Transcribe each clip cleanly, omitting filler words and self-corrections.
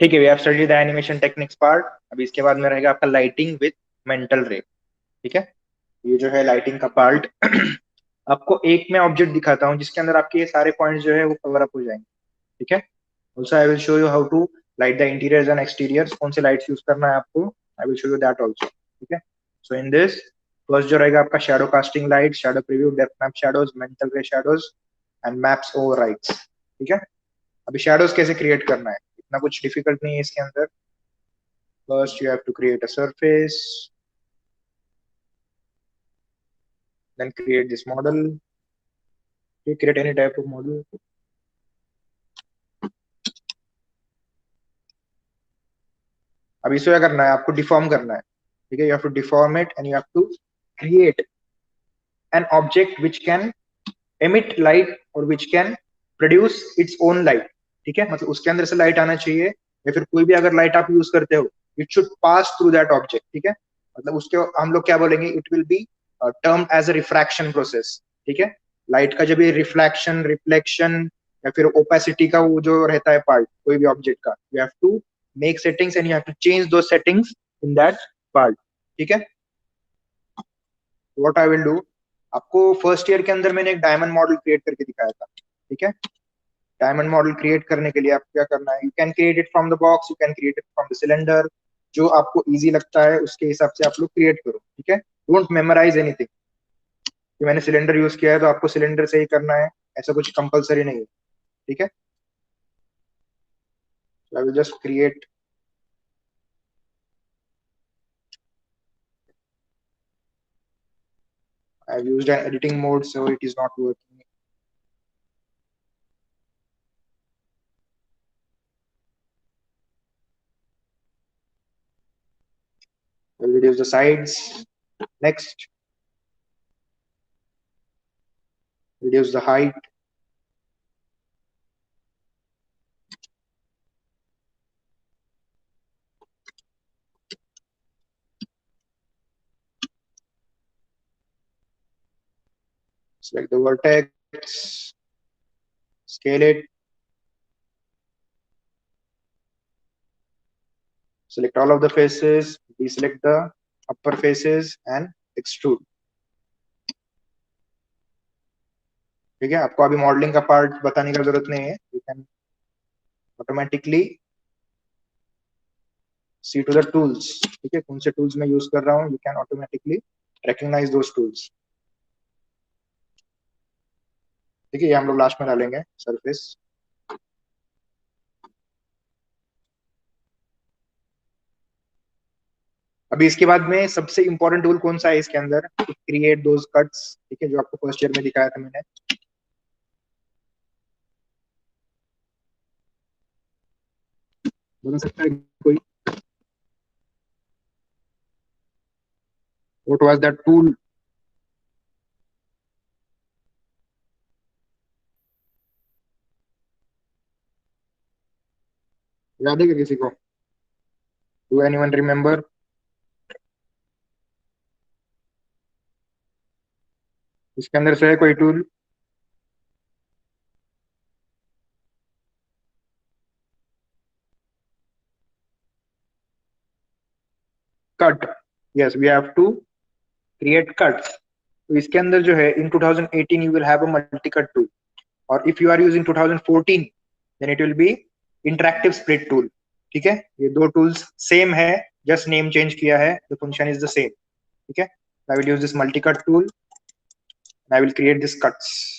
ठीक है, we have studied the animation techniques part. अभी इसके बाद में रहेगा आपका लाइटिंग विद मेंटल रे। ठीक है, ये जो है लाइटिंग का पार्ट। आपको एक मैं ऑब्जेक्ट दिखाता हूँ जिसके अंदर आपके ये सारे पॉइंट्स जो है वो कवर अप हो जाएंगे। ठीक है, also I will show you how to light the interiors and exteriors, कौन से लाइट्स यूज करना है आपको, I will show you that also. ठीक है, सो इन दिस फर्स्ट जो रहेगा आपका shadow casting light, shadow preview, depth map shadows, mental ray shadows and maps overrides. ठीक है, अभी शैडोज कैसे क्रिएट करना है, इतना कुछ डिफिकल्ट नहीं है इसके अंदर। First you have to create a surface, then create this model. You create any type of model. अब इसे क्या करना है, आपको डिफॉर्म करना है। ठीक है, you have to deform it and you have to create an object which can emit light और which can produce its own light। ठीक है, मतलब उसके अंदर से लाइट आना चाहिए, या फिर कोई भी अगर लाइट आप यूज करते हो, it should pass through that object. ठीक है, मतलब उसके हम लोग क्या बोलेंगे, it will be term as a refraction process. ठीक है, लाइट का जब ये रिफ्लेक्शन, रिफ्लेक्शन या फिर ओपेसिटी का वो जो रहता है पार्ट कोई भी ऑब्जेक्ट का, you have to make settings and you have to change दो सेटिंग्स इन दैट पार्ट। ठीक है, व्हाट आई विल डू, आपको फर्स्ट ईयर के अंदर मैंने एक डायमंड मॉडल क्रिएट करके दिखाया था। ठीक है, डायमंड मॉडल क्रिएट करने के लिए आपको क्या करना है, you can create it from the box, you can create it from the cylinder, जो आपको इजी लगता है उसके हिसाब से आप लोग क्रिएट करो। ठीक है, डोंट मेमोराइज एनीथिंग कि मैंने सिलेंडर यूज किया है तो आपको सिलेंडर से ही करना है, ऐसा कुछ कंपलसरी नहीं है। ठीक है, I will just create, I have used N editing mode so it is not working. I will reduce the sides. Next, reduce the height. Select the vertex, scale it, select all of the faces, deselect the upper faces and extrude। ठीक है, आपको अभी modelling का part बताने की जरूरत नहीं है, you can automatically see to the tools. ठीक है, कौन से टूल्स मैं यूज कर रहा हूँ, you can automatically recognize those tools. ठीक है, ये हम लोग लास्ट में डालेंगे सरफेस। अभी इसके बाद में सबसे इंपॉर्टेंट टूल कौन सा है इसके अंदर, क्रिएट दोज कट्स। ठीक है, जो आपको फर्स्ट ईयर में दिखाया था मैंने। बता सकता है कोई, व्हाट वाज दैट टूल? याद है क्या किसी को, डू एनीवन रिमेम्बर? इसके अंदर से है कोई tool? Cut, yes we have to create cuts. तो इसके अंदर जो है in 2018 you will have a multi cut tool, और if you are using 2014 then it will be interactive split tool. ठीक है, ये दो टूल्स सेम है, जस्ट नेम चेंज किया है, the function is the same. ठीक है, I will use this multi cut tool, I will create this cuts.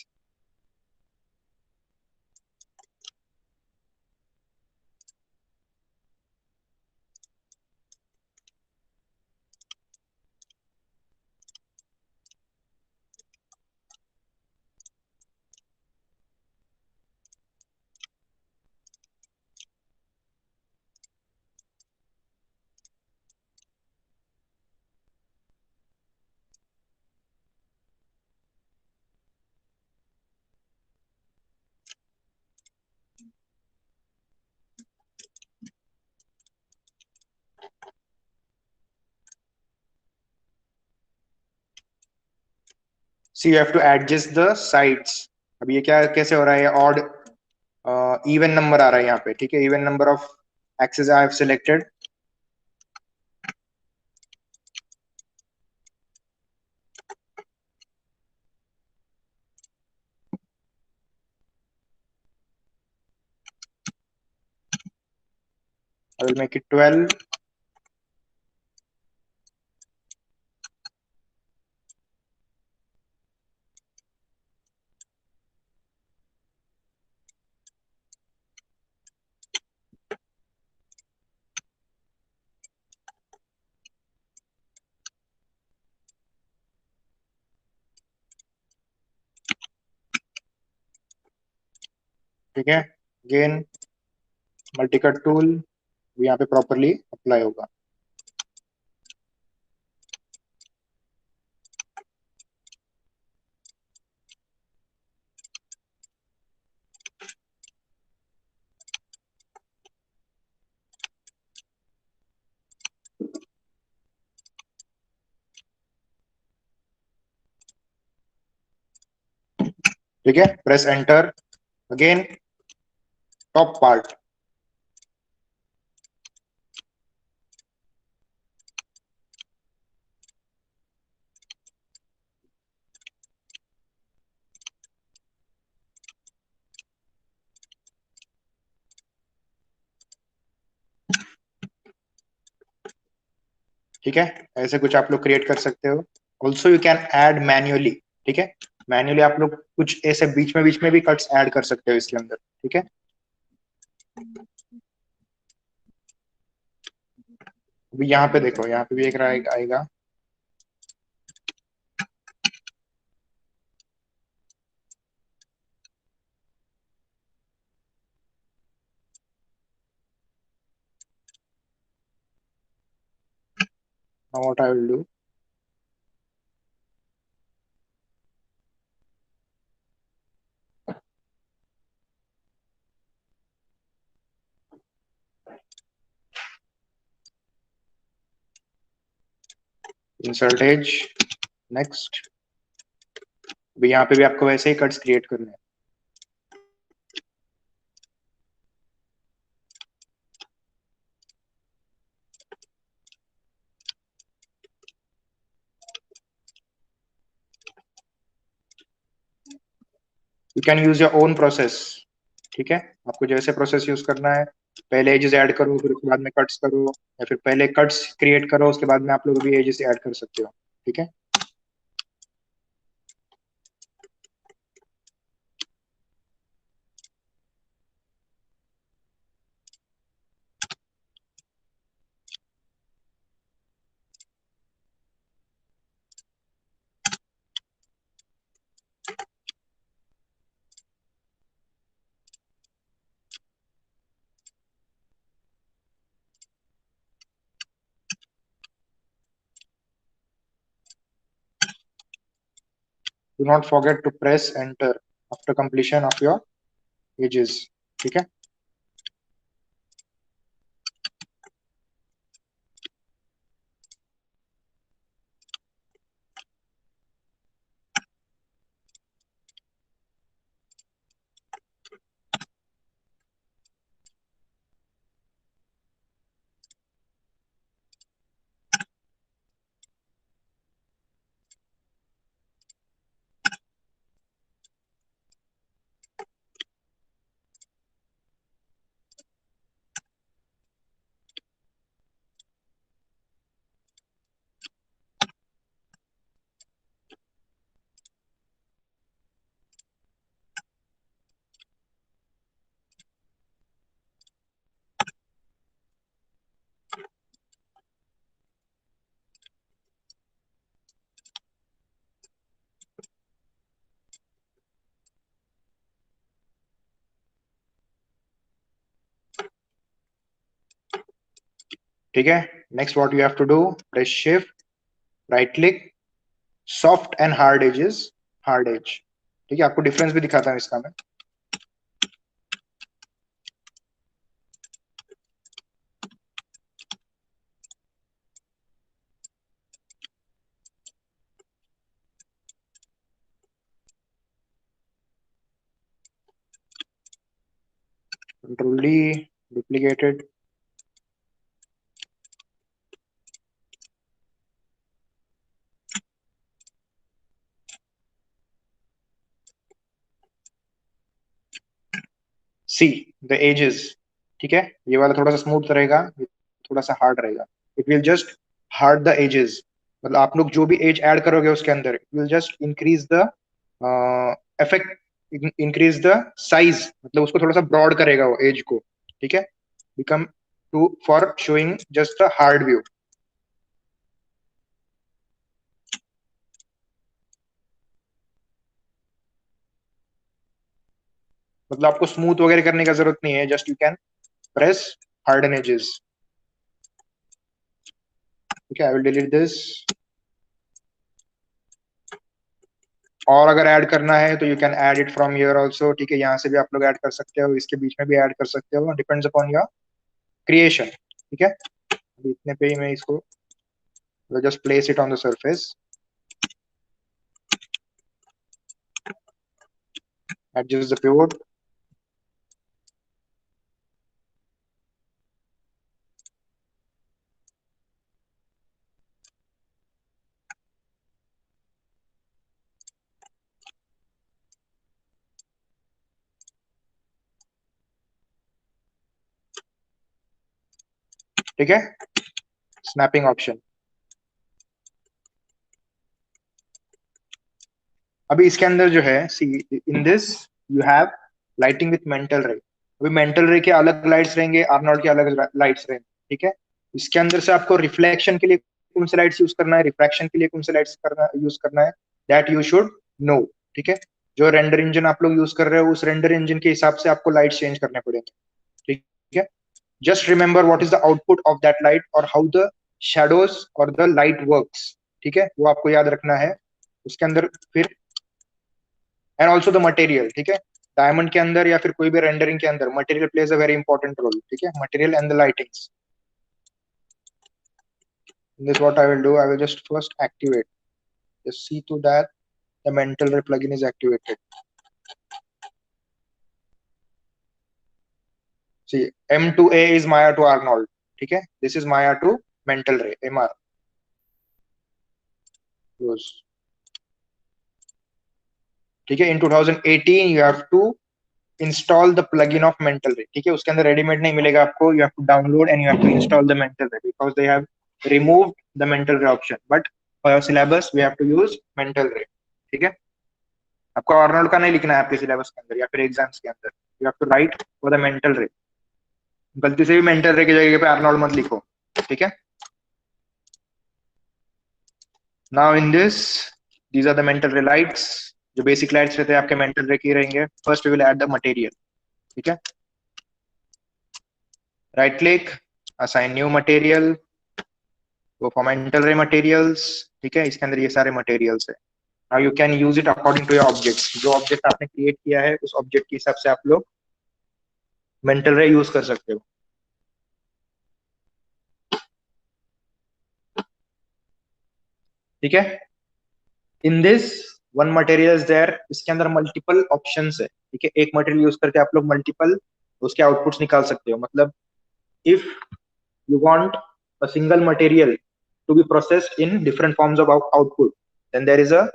C you have to adjust the sides. अब ये क्या कैसे हो रहा है, ऑड इवन नंबर आ रहा है यहाँ पे। ठीक है, even number of axis I have selected. I will make it 12. ठीक है, अगेन मल्टी कट टूल यहाँ पे प्रॉपरली अप्लाई होगा. ठीक है, press enter. Again top part. ठीक है, ऐसे कुछ आप लोग क्रिएट कर सकते हो. Also you can add manually. ठीक है, मैन्युअली आप लोग कुछ ऐसे बीच में भी कट्स ऐड कर सकते हो इसके अंदर. ठीक है, अभी यहाँ पे देखो, यहाँ पे भी एक आएगा. Now what I will do, insert edge, next. अभी यहाँ पे भी आपको वैसे ही कट्स क्रिएट करने हैं. You can use your own process. ठीक है, आपको जैसे प्रोसेस यूज करना है, पहले एजेस ऐड करो, फिर उसके बाद में कट्स करो, या फिर पहले कट्स क्रिएट करो, उसके बाद में आप लोग भी एजेस ऐड कर सकते हो. ठीक है, do not forget to press enter after completion of your edges. ठीक है, ठीक है. Next what you have to do, press shift, right click, soft and hard edges, hard edge. ठीक है, आपको डिफरेंस भी दिखाता हूँ इसका मैं. Control D, duplicated, see the edges, ठीक है, ये वाला थोड़ा सा स्मूथ रहेगा, ये थोड़ा सा हार्ड रहेगा, it will just hard the edges, मतलब आप लोग जो भी एज ऐड करोगे उसके अंदर, it will just increase the effect, increase the size, मतलब उसको थोड़ा सा ब्रॉड करेगा वो एज को, ठीक है, become to for showing just a hard view. मतलब आपको स्मूथ वगैरह करने का जरूरत नहीं है, just you can press harden edges, ठीक है, आई विल डिलीट दिस। और अगर ऐड करना है तो you can add it from here also, ठीक है, यहाँ से भी आप लोग ऐड कर सकते हो, इसके बीच में भी ऐड कर सकते हो, डिपेंड्स अपॉन योर क्रिएशन, ठीक है। अभी इतने पे ही मैं इसको just place it on the surface, adjust the pivot, ठीक है, स्नैपिंग ऑप्शन। अभी इसके अंदर जो है, see in this you have lighting with mental ray, अभी मेंटल रे के अलग लाइट्स रहेंगे, आर्नोल्ड के अलग लाइट्स रहेंगे, ठीक है। इसके अंदर से आपको रिफ्लेक्शन के लिए कौन से लाइट्स यूज करना है, रिफ्रैक्शन के लिए कौन से लाइट्स करना यूज करना है, दैट यू शुड नो, ठीक है। जो रेंडर इंजन आप लोग यूज कर रहे हो उस रेंडर इंजन के हिसाब से आपको लाइट चेंज करने पड़ेंगे, ठीक है। Just remember what is the output of that light और हाउ द शेडोज और द लाइट वर्क्स, ठीक है, वो आपको याद रखना है उसके अंदर। फिर एंड ऑल्सो द मटेरियल, ठीक है, डायमंड के अंदर या फिर कोई भी रेंडरिंग के अंदर material plays a very important role, ठीक है, material and the lightings. This what I will do, I will just first activate, just see to that the mental ray plugin is activated. See, M2A is Maya to Arnold, ठीक है, this is Maya to mental ray, MR, close, ठीक है। In 2018 you have to install the plugin of mental ray, ठीक है, उसके अंदर readymade नहीं मिलेगा आपको, you have to download and you have to install the mental ray because they have removed the mental ray option, but for your syllabus we have to use mental ray, ठीक है। आपको Arnold का नहीं लिखना है आपके syllabus के अंदर या फिर एग्जाम्स के अंदर, you have to write for the mental ray, गलती से भी मेंटल रे की जगह पे आर्नोल्ड मत लिखो, ठीक है। Now in this these are the mental ray lights, जो बेसिक लाइट्स रहते हैं आपके मेंटल रे की रहेंगे। First we will add the material, ठीक है, right click, assign new material, वो फॉर मेंटल रे मटेरियल्स, ठीक है, इसके अंदर ये सारे मटेरियल्स है। Now you can use it according to your object, जो ऑब्जेक्ट आपने क्रिएट किया है उस ऑब्जेक्ट के हिसाब से आप लोग मेंटल रे यूज कर सकते हो, ठीक है। In this one material is there, इसके अंदर मल्टीपल ऑप्शंस है, ठीक है, एक मटेरियल यूज करके आप लोग मल्टीपल उसके आउटपुट्स निकाल सकते हो, मतलब if you want a single material to be processed in different forms of output, then there is a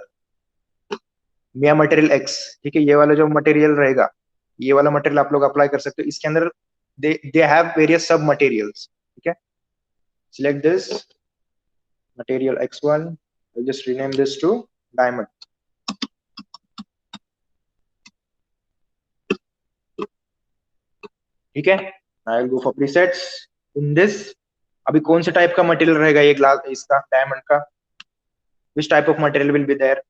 mia material x, ठीक है, ये वाला जो मटेरियल रहेगा, ये वाला मटेरियल आप लोग अप्लाई कर सकते हो, इसके अंदर दे हैव वेरियस सब मटेरियल्स, ठीक है। Select this material x1, I'll just rename this to diamond, ठीक है। I will go for presets in this, अभी कौन से टाइप का मटेरियल रहेगा ये ग्लास इसका डायमंड का, which type of material will be there,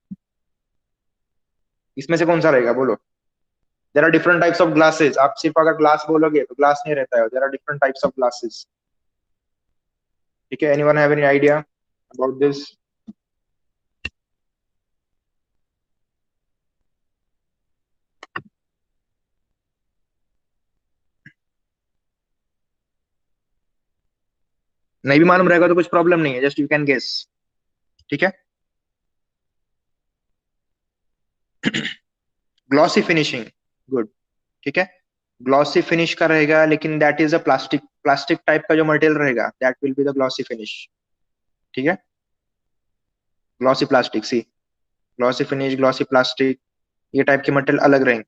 इसमें से कौन सा रहेगा बोलो। There are different types of glasses, आप सिर्फ अगर ग्लास बोलोगे तो ग्लास नहीं रहता है, there are different types of glasses, ठीक है। Anyone have any idea about this. नहीं भी मालूम रहेगा तो कुछ प्रॉब्लम नहीं है, जस्ट यू कैन गेस, ठीक है। ग्लॉसी फिनिशिंग, गुड, ठीक है, ग्लॉसी फिनिश का रहेगा, लेकिन that is a plastic, plastic type का जो मटेरियल रहेगा that will be the glossy finish, ठीक है। ग्लॉसी प्लास्टिक, सी, ग्लॉसी फिनिश, ग्लॉसी प्लास्टिक, ये टाइप के मटेरियल अलग रहेंगे,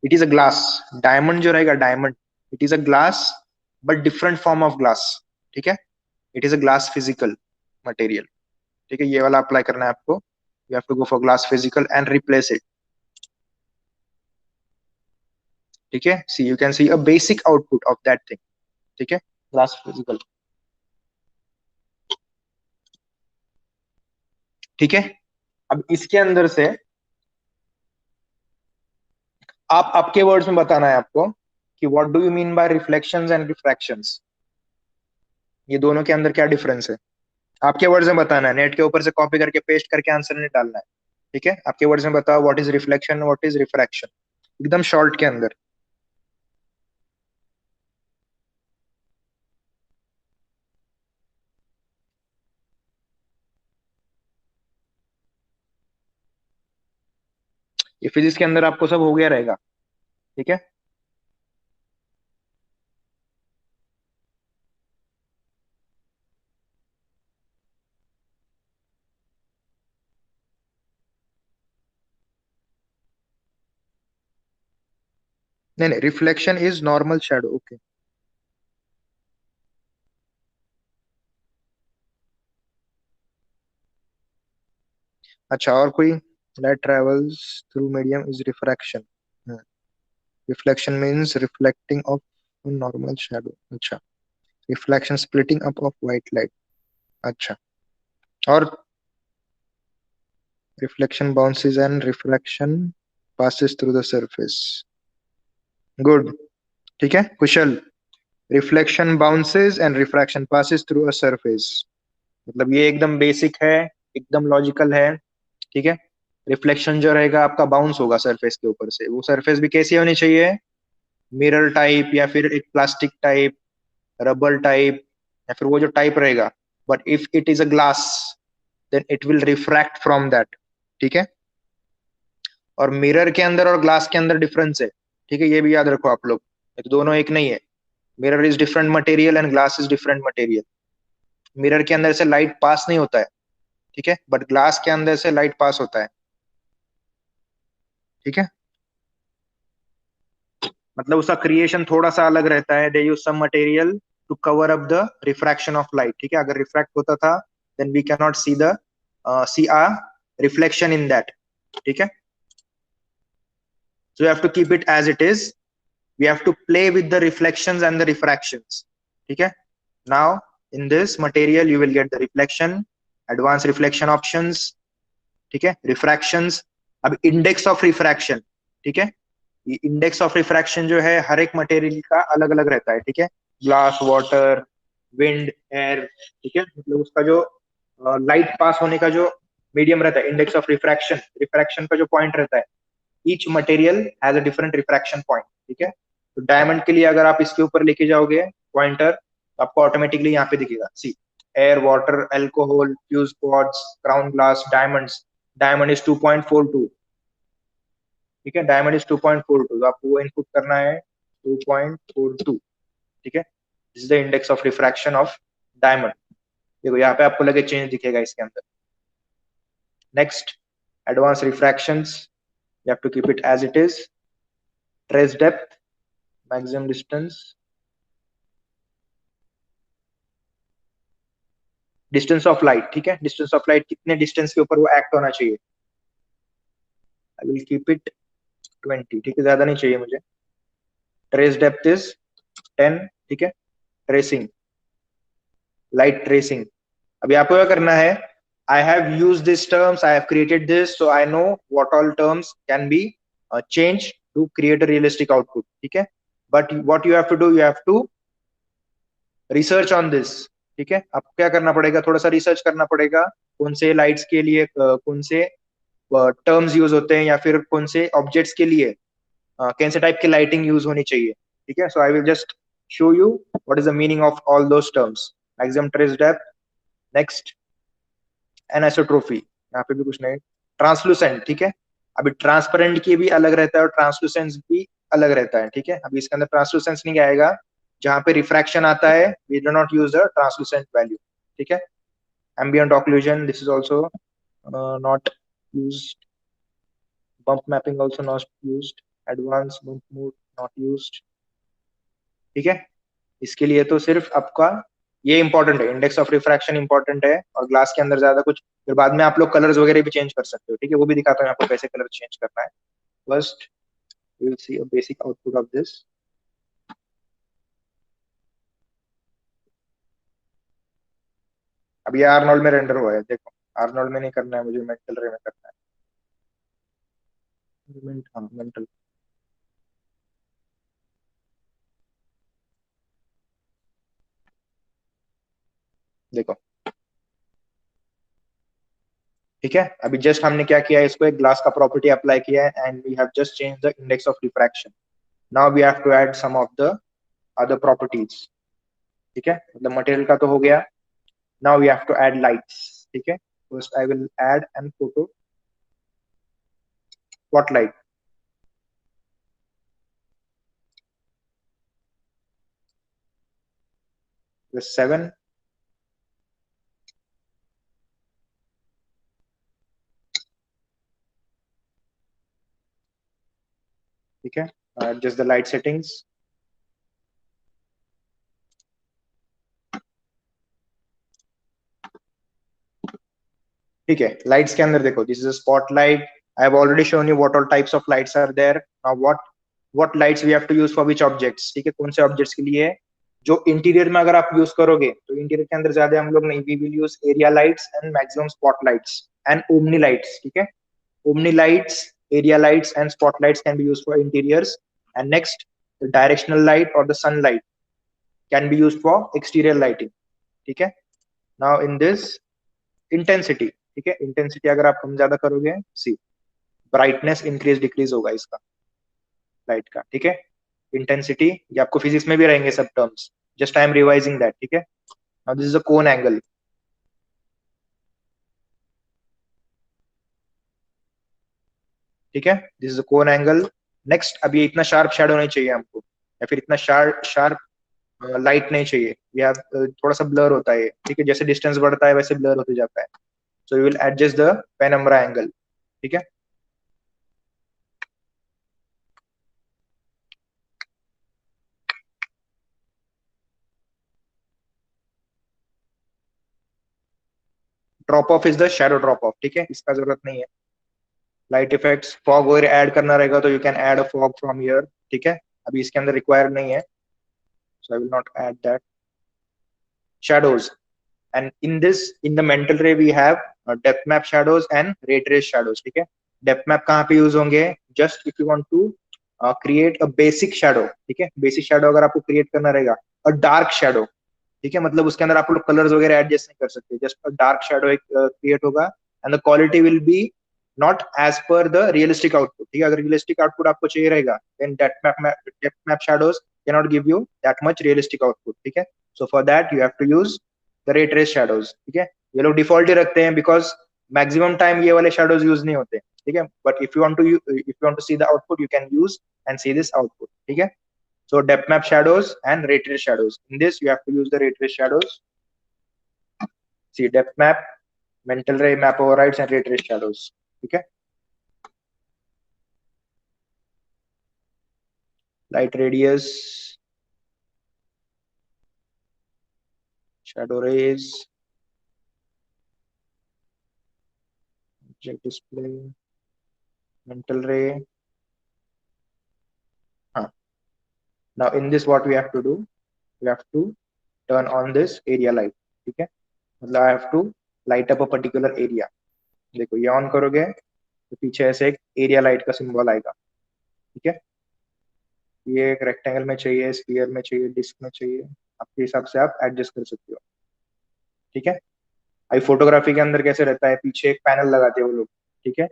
it is a glass. Diamond जो रहेगा, diamond, it is a glass but different form of glass. ठीक है, it is a glass physical material. ठीक है, ये वाला अप्लाई करना है आपको। You have to go for glass physical and replace it. ठीक है, see you can see a basic output of that thing. ठीक है, ग्लास फिजिकल। ठीक है, अब इसके अंदर से आप आपके वर्ड्स में बताना है आपको कि what do you mean by reflections and refractions. ये दोनों के अंदर क्या डिफरेंस है, आपके वर्ड्स में बताना है। नेट के ऊपर से कॉपी करके पेस्ट करके आंसर नहीं डालना है। ठीक है, आपके वर्ड्स में बताओ what is reflection, what is refraction, एकदम शॉर्ट के अंदर। ये फिजिक्स के अंदर आपको सब हो गया रहेगा। ठीक है, नहीं नहीं, reflection is normal shadow. Okay, अच्छा और कोई। Light travels through medium is refraction. Reflection means reflecting off normal shadow. अच्छा, reflection splitting up of white light. अच्छा, और reflection bounces and refraction passes through the surface। Good. ठीक है Kushal, reflection bounces and refraction passes through a surface. मतलब ये एकदम basic है, एकदम लॉजिकल है। ठीक है, रिफ्लेक्शन जो रहेगा आपका बाउंस होगा सरफेस के ऊपर से। वो सरफेस भी कैसी होनी चाहिए, मिरर टाइप या फिर एक प्लास्टिक टाइप, रबर टाइप, या फिर वो जो टाइप रहेगा। But if it is a glass then it will refract from that. ठीक है, और मिरर के अंदर और ग्लास के अंदर डिफरेंस है। ठीक है, ये भी याद रखो आप लोग, ये तो दोनों एक नहीं है। Mirror is different material and glass is different material. Mirror के अंदर से लाइट पास नहीं होता है, ठीक है, बट ग्लास के अंदर से लाइट पास होता है। ठीक है, मतलब उसका क्रिएशन थोड़ा सा अलग रहता है। They use some material to cover up the refraction of light. ठीक है, अगर रिफ्रैक्ट होता था then we can not see a reflection in that. ठीक है, so you have to keep it as it is. We have to play with the reflections and the refractions. ठीक है, now in this material you will get the reflection, advanced reflection options, ठीक है, रिफ्रैक्शंस। अब index of refraction. ठीक है, ये index of refraction जो है हर एक मटेरियल का अलग अलग रहता है। ठीक है, ग्लास, वाटर, विंड, एयर। ठीक है, मतलब उसका जो लाइट पास होने का जो मीडियम रहता है, इंडेक्स ऑफ रिफ्रैक्शन, रिफ्रैक्शन का जो पॉइंट रहता है, each material has a different refraction point. ठीक है, तो डायमंड के लिए अगर आप इसके ऊपर लेके जाओगे पॉइंटर, तो आपको ऑटोमेटिकली यहाँ पे दिखेगा, see, air, water, alcohol, fuse quartz, crown glass, diamonds. Diamond is 2.42। ठीक है, डायमंड इज 2.42, तो आपको वो इनपुट करना है 2.42। ठीक है, this is the index of refraction of diamond. देखो यहाँ पे आपको लगे चेंज दिखेगा इसके अंदर। Next, advance refractions, you have to keep it as it is। trace depth, maximum distance, distance of light. ठीक है, डिस्टेंस ऑफ लाइट कितने डिस्टेंस के ऊपर वो एक्ट होना चाहिए। I will keep it 20। ठीक है, ज्यादा नहीं चाहिए मुझे। Trace depth is 10। ठीक है, ट्रेसिंग, लाइट ट्रेसिंग। अभी आपको क्या करना है, I have use this terms, I have created this, so I know what all terms can be change to create a realistic output. ठीक है, but what you have to do, you have to research on this. ठीक है, आपको क्या करना पड़ेगा, थोड़ा सा रिसर्च करना पड़ेगा, कौन से लाइट्स के लिए कौन से टर्म्स यूज होते हैं, या फिर कौन से ऑब्जेक्ट्स के लिए कौन से टाइप की लाइटिंग यूज होनी चाहिए। ठीक है, so I will just show you what is the meaning of all those terms. Maximum trace depth, next anisotropy, यहाँ पे भी कुछ नहीं। ट्रांसलूसेंट, ठीक है, अभी ट्रांसपेरेंट की भी अलग रहता है और ट्रांसलूसेंस भी अलग रहता है। ठीक है, अभी इसके अंदर ट्रांसलूसेंस नहीं आएगा, जहां पे रिफ्रैक्शन आता है we do not use the translucent value. ठीक है, ambient occlusion, this is also not used, bump mapping also not used. Advance mode not used, ठीक है। इसके लिए तो सिर्फ आपका ये इंपॉर्टेंट है, इंडेक्स ऑफ रिफ्रैक्शन इंपॉर्टेंट है, और ग्लास के अंदर ज्यादा कुछ, फिर बाद में आप लोग कलर्स वगैरह भी चेंज कर सकते हो, ठीक है, वो भी दिखाता हूँ आपको कैसे कलर चेंज करना है। First we will see a basic output of this. अब ये आर्नोल्ड में रेंडर हुआ है, देखो आर्नोल्ड में नहीं करना है मुझे, मेंटल रे में करना है। हाँ मेंटल, देखो ठीक है। अभी जस्ट हमने क्या किया है, इसको एक ग्लास का प्रॉपर्टी अप्लाई किया है, and we have just change the index of refraction. Now we have to add some of the other properties, ठीक है, मतलब मटेरियल का तो हो गया। Now we have to add lights, ठीक है। First I will add an photo spotlight with 7, ठीक है। Just the light settings, ठीक है। लाइट्स के अंदर देखो, this is a spotlight. I have already shown you what all types of lights are there. Now what lights we have to use for which objects, ठीक है, कौन से objects के लिए। जो इंटीरियर में अगर आप यूज करोगे तो इंटीरियर के अंदर ज्यादा हम लोग नहीं, we will use area lights and maximum spotlights and omni lights, ठीक है। Omni lights, area lights and spotlights can be use for interiors. And next, the directional light और the sunlight can be use for exterior lighting, ठीक है। Now in this intensity, ठीक है, intensity अगर आप कम ज्यादा करोगे, सी ब्राइटनेस इंक्रीज डिक्रीज होगा इसका, लाइट का, ठीक है। इंटेंसिटी ये आपको फिजिक्स में भी रहेंगे सब terms, just I am revising that, ठीक है। Now this is a cone angle, ठीक है, this is a cone angle. Next, अब ये इतना शार्प शैडो नहीं चाहिए हमको, या फिर इतना शार्प शार्प लाइट नहीं चाहिए, या थोड़ा सा ब्लर होता है, ठीक है, जैसे डिस्टेंस बढ़ता है वैसे ब्लर होते जाता है। So you will adjust the penumbra angle, ठीक है। Drop off is the shadow drop off, ठीक है, इसका जरूरत नहीं है। लाइट इफेक्ट्स, फॉग वगैरह ऐड करना रहेगा तो you can add a fog from here, ठीक है, अभी इसके अंदर रिक्वायर नहीं है, so I will not add that. shadows, and in the mental ray we have depth map shadows and ray trace shadows, ठीक है। डेप्थ मैप कहाँ पे यूज होंगे, just if you want to create a basic shadow, ठीक है, basic shadow अगर आपको create करना रहेगा, और डार्क शैडो, ठीक है, मतलब उसके अंदर आप लोग कलर्स वगैरह एडजस्ट नहीं कर सकते, जस्ट डार्क शैडो एक क्रिएट होगा, and the quality will be not as per the realistic output, ठीक है। अगर रियलिस्टिक आउटपुट आपको चाहिए रहेगा, then depth map shadows can not give you that much realistic output, ठीक है। So for that you have to use the ray trace shadows, ठीक है। ये लोग डिफॉल्ट ही रखते हैं, बिकॉज मैक्सिमम टाइम ये वाले शैडोज यूज नहीं होते, ठीक है, but if you want to see the output you can use and see this output, ठीक है। So depth map shadows and ray trace shadows. In this, you have to use the ray trace shadows. See depth map, mental ray map overrides, and ray trace shadows. Okay. Light radius, shadow rays, object display, mental ray. Huh. Now in this, what we have to do? We have to turn on this area light. ठीक है, मतलब I have to light up a particular area. देखो ये on करोगे तो पीछे ऐसे एक एरिया लाइट का सिंबल आएगा, ठीक है। ये एक रेक्टेंगल में चाहिए, स्फीयर में चाहिए, डिस्क में चाहिए, आपके हिसाब से आप एडजस्ट कर सकते हो, ठीक है। अभी फोटोग्राफी के अंदर कैसे रहता है, पीछे एक पैनल लगाते हैं वो लोग, ठीक है।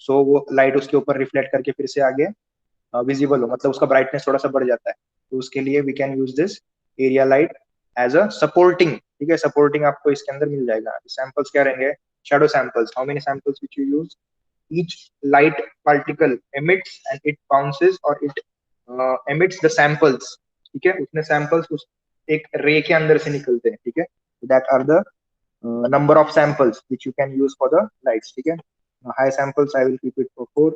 सो वो लाइट उसके ऊपर रिफ्लेक्ट करके फिर से आगे विजिबल हो, मतलब उसका ब्राइटनेस थोड़ा सा बढ़ जाता है, तो उसके लिए we can use this area light as a supporting, ठीक है। सपोर्टिंग आपको इसके अंदर मिल जाएगा। सैंपल्स क्या रहेंगे, shadow samples, how many samples which you use, each light particle emits and it bounces or it emits the samples, ठीक है, उतने सैंपल्स उस एक रे के अंदर से निकलते हैं, ठीक है। That are the number of samples which you can use for the lights, ठीक है। High samples I will keep it for 4,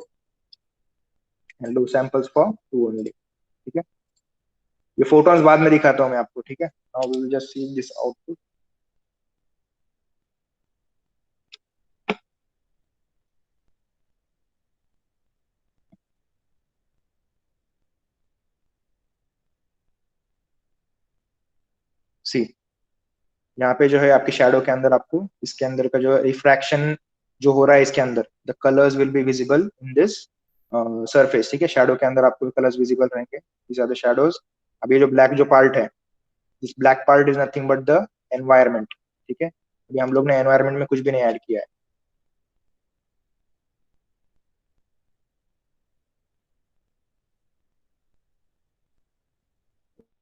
and low samples for 2 only. ठीक है, ये फोटोज बाद में दिखाता हूँ मैं आपको। ठीक है, now we will just see this output. See, यहाँ पे जो है आपकी शैडो के अंदर आपको इसके अंदर का जो रिफ्रैक्शन जो हो रहा है इसके अंदर, the colours will be visible in this surface. ठीक है, शैडो के अंदर आपको कलर्स विजिबल रहेंगे, दीज आर द शैडोज। अब ये जो ब्लैक जो पार्ट है, this black part is nothing but the environment. ठीक है, अभी हम लोग ने एनवायरमेंट में कुछ भी नहीं ऐड किया है।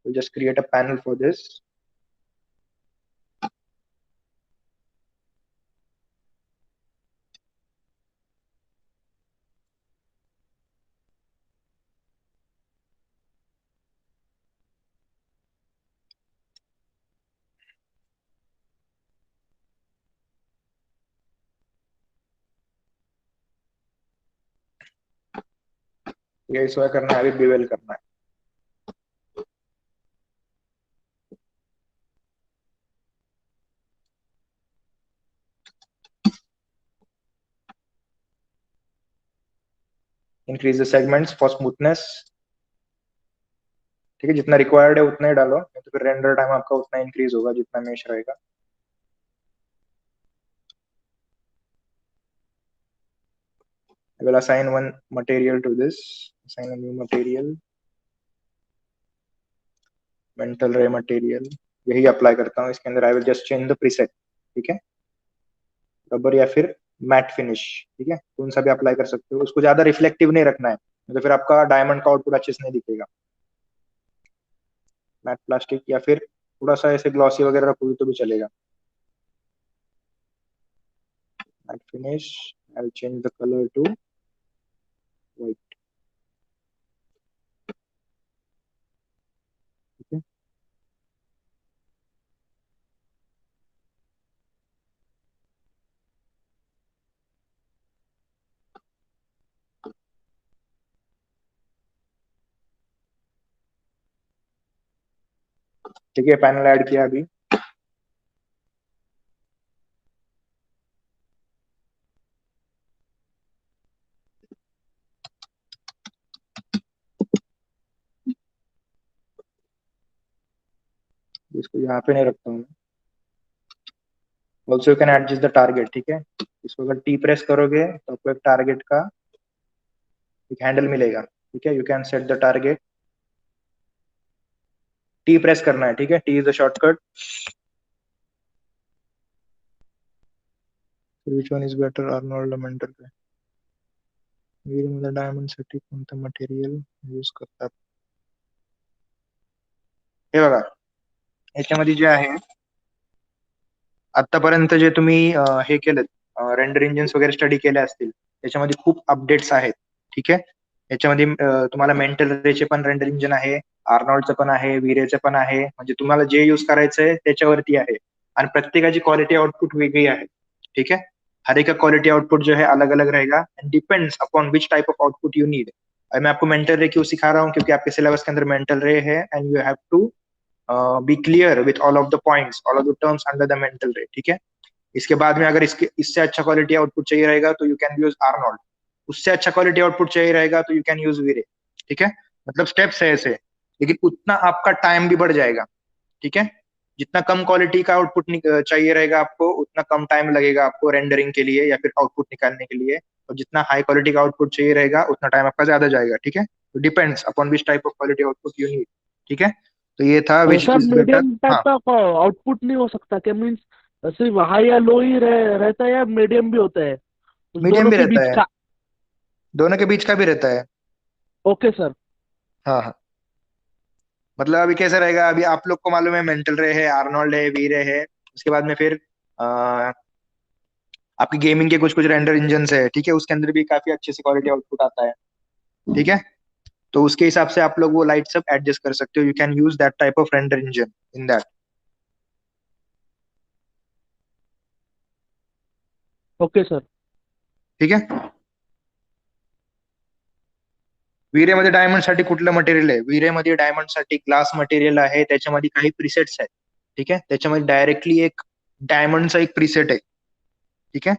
we'll just create a panel for this। ये इसको करना है, अभी बेवल करना है। Increase the segments for smoothness. ठीक है, जितना रिक्वायर्ड है उतना ही डालो, नहीं तो फिर रेंडर टाइम आपका उतना इंक्रीज होगा जितना मेश रहेगा। I will assign one material to this, assign a new material, mental ray material। यही अप्लाई करता हूँ इसके अंदर। आई will just change the preset. ठीक है, रबर या फिर मैट फिनिश। ठीक है, कौन सा भी अप्लाई कर सकते हो, उसको ज्यादा रिफ्लेक्टिव नहीं रखना है, तो फिर आपका डायमंड का आउटपुट अच्छे से नहीं दिखेगा। मैट प्लास्टिक या फिर थोड़ा सा ऐसे ग्लॉसी वगैरह रखोगे तो भी चलेगा। Matte finish, I will change the colour to white. ठीक है, ठीक है, पैनल ऐड किया अभी। इसको यहाँ पे नहीं रखता हूँ। Also you can adjust the target. ठीक है, इसको अगर टी प्रेस करोगे तो आपको एक टारगेट का एक हैंडल मिलेगा। ठीक है, you can set the target. T press करना है। ठीक है, T is the shortcut. Which one is better, Arnold mental पे डायमंड साठी कोणतं मटेरियल यूज करतात? हे बघा, याच्यामध्ये जे आहे आतापर्यंत जे तुम्ही हे केलं, रेंडर इंजिन्स वगैरे स्टडी केले असतील, त्याच्यामध्ये खूप अपडेट्स आहेत। ठीक आहे, याच्यामध्ये तुम्हाला मेंटल रेचे पण रेंडर इंजिन आहे, आर्नॉल्डचं पण आहे, विरेचं पण आहे, म्हणजे तुम्हाला जे यूज करायचंय त्याच्यावरती आहे। आणि प्रत्येकाची क्वालिटी आउटपुट वेगळी आहे। ठीक है, हर एक का क्वालिटी आउटपुट जो है अलग अलग रहेगा, and depends upon which type of output you need. मैं आपको मेंटल रे क्यों सिखा रहा हूँ, क्योंकि आपके सिलेबस के अंदर मेंटल रे है, and you have to be clear with all of the points, all of the terms under the mental ray. ठीक है, इसके बाद में अगर इसके इससे अच्छा क्वालिटी आउटपुट चाहिए रहेगा तो यू कैन यूज आर्नोल्ड, उससे अच्छा क्वालिटी आउटपुट चाहिए रहेगा तो यू कैन यूज वीरे। ठीक है, मतलब स्टेप्स है ऐसे, लेकिन उतना आपका टाइम भी बढ़ जाएगा। ठीक है, जितना कम क्वालिटी का आउटपुट चाहिए रहेगा आपको, उतना कम टाइम लगेगा आपको रेंडरिंग के लिए या फिर आउटपुट निकालने के लिए, और जितना हाई क्वालिटी का आउटपुट चाहिए रहेगा उतना टाइम आपका ज्यादा जाएगा। ठीक है, तो depends upon which type of quality output you need. ठीक है, तो ये था which sir is better. Medium type हाँ, का आउटपुट नहीं हो सकता क्या? मीन्स सिर्फ हाई या लो ही रहता है या मीडियम भी होता है? उस मीडियम दोनों भी के रहता बीच है, का। दोनों के बीच का भी रहता है। Okay sir. हाँ हाँ, मतलब अभी कैसा रहेगा, अभी आप लोग को मालूम है मेंटल रे है, आर्नोल्ड है, वीरे है, उसके बाद में फिर आपकी गेमिंग के कुछ कुछ रेंडर इंजन है। ठीक है, उसके अंदर भी काफी अच्छे से क्वालिटी आउटपुट आता है। ठीक है, तो उसके हिसाब से आप लोग वो लाइट सब एडजस्ट कर सकते हो, you can use that type of render engine in that. Okay sir. ठीक है, विरेमध्ये डायमंडसाठी कुठलं मटेरियल आहे? विरेमध्ये डायमंडसाठी ग्लास मटेरियल आहे, त्याच्यामध्ये काही प्रिसेट्स आहेत. ठीक आहे, त्याच्यामध्ये डायरेक्टली एक डायमंडचा एक प्रिसेट आहे. ठीक आहे,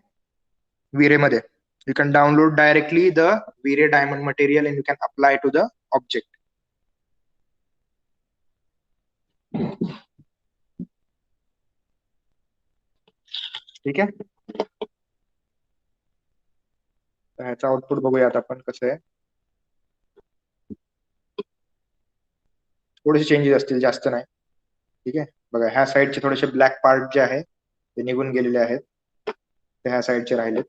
विरेमध्ये you can download directly the V-Ray diamond material and you can apply to the object. ठीक आहे, तर ह्याचं आउटपुट बघूयात आपण कसं आहे. थोडेसे चेंजेस असतील, जास्त नाही. ठीक आहे, बघा ह्या साईडचे थोडेसे ब्लॅक पार्ट जे आहे ते निघून गेलेले आहेत, ते ह्या साईडचे राहिले.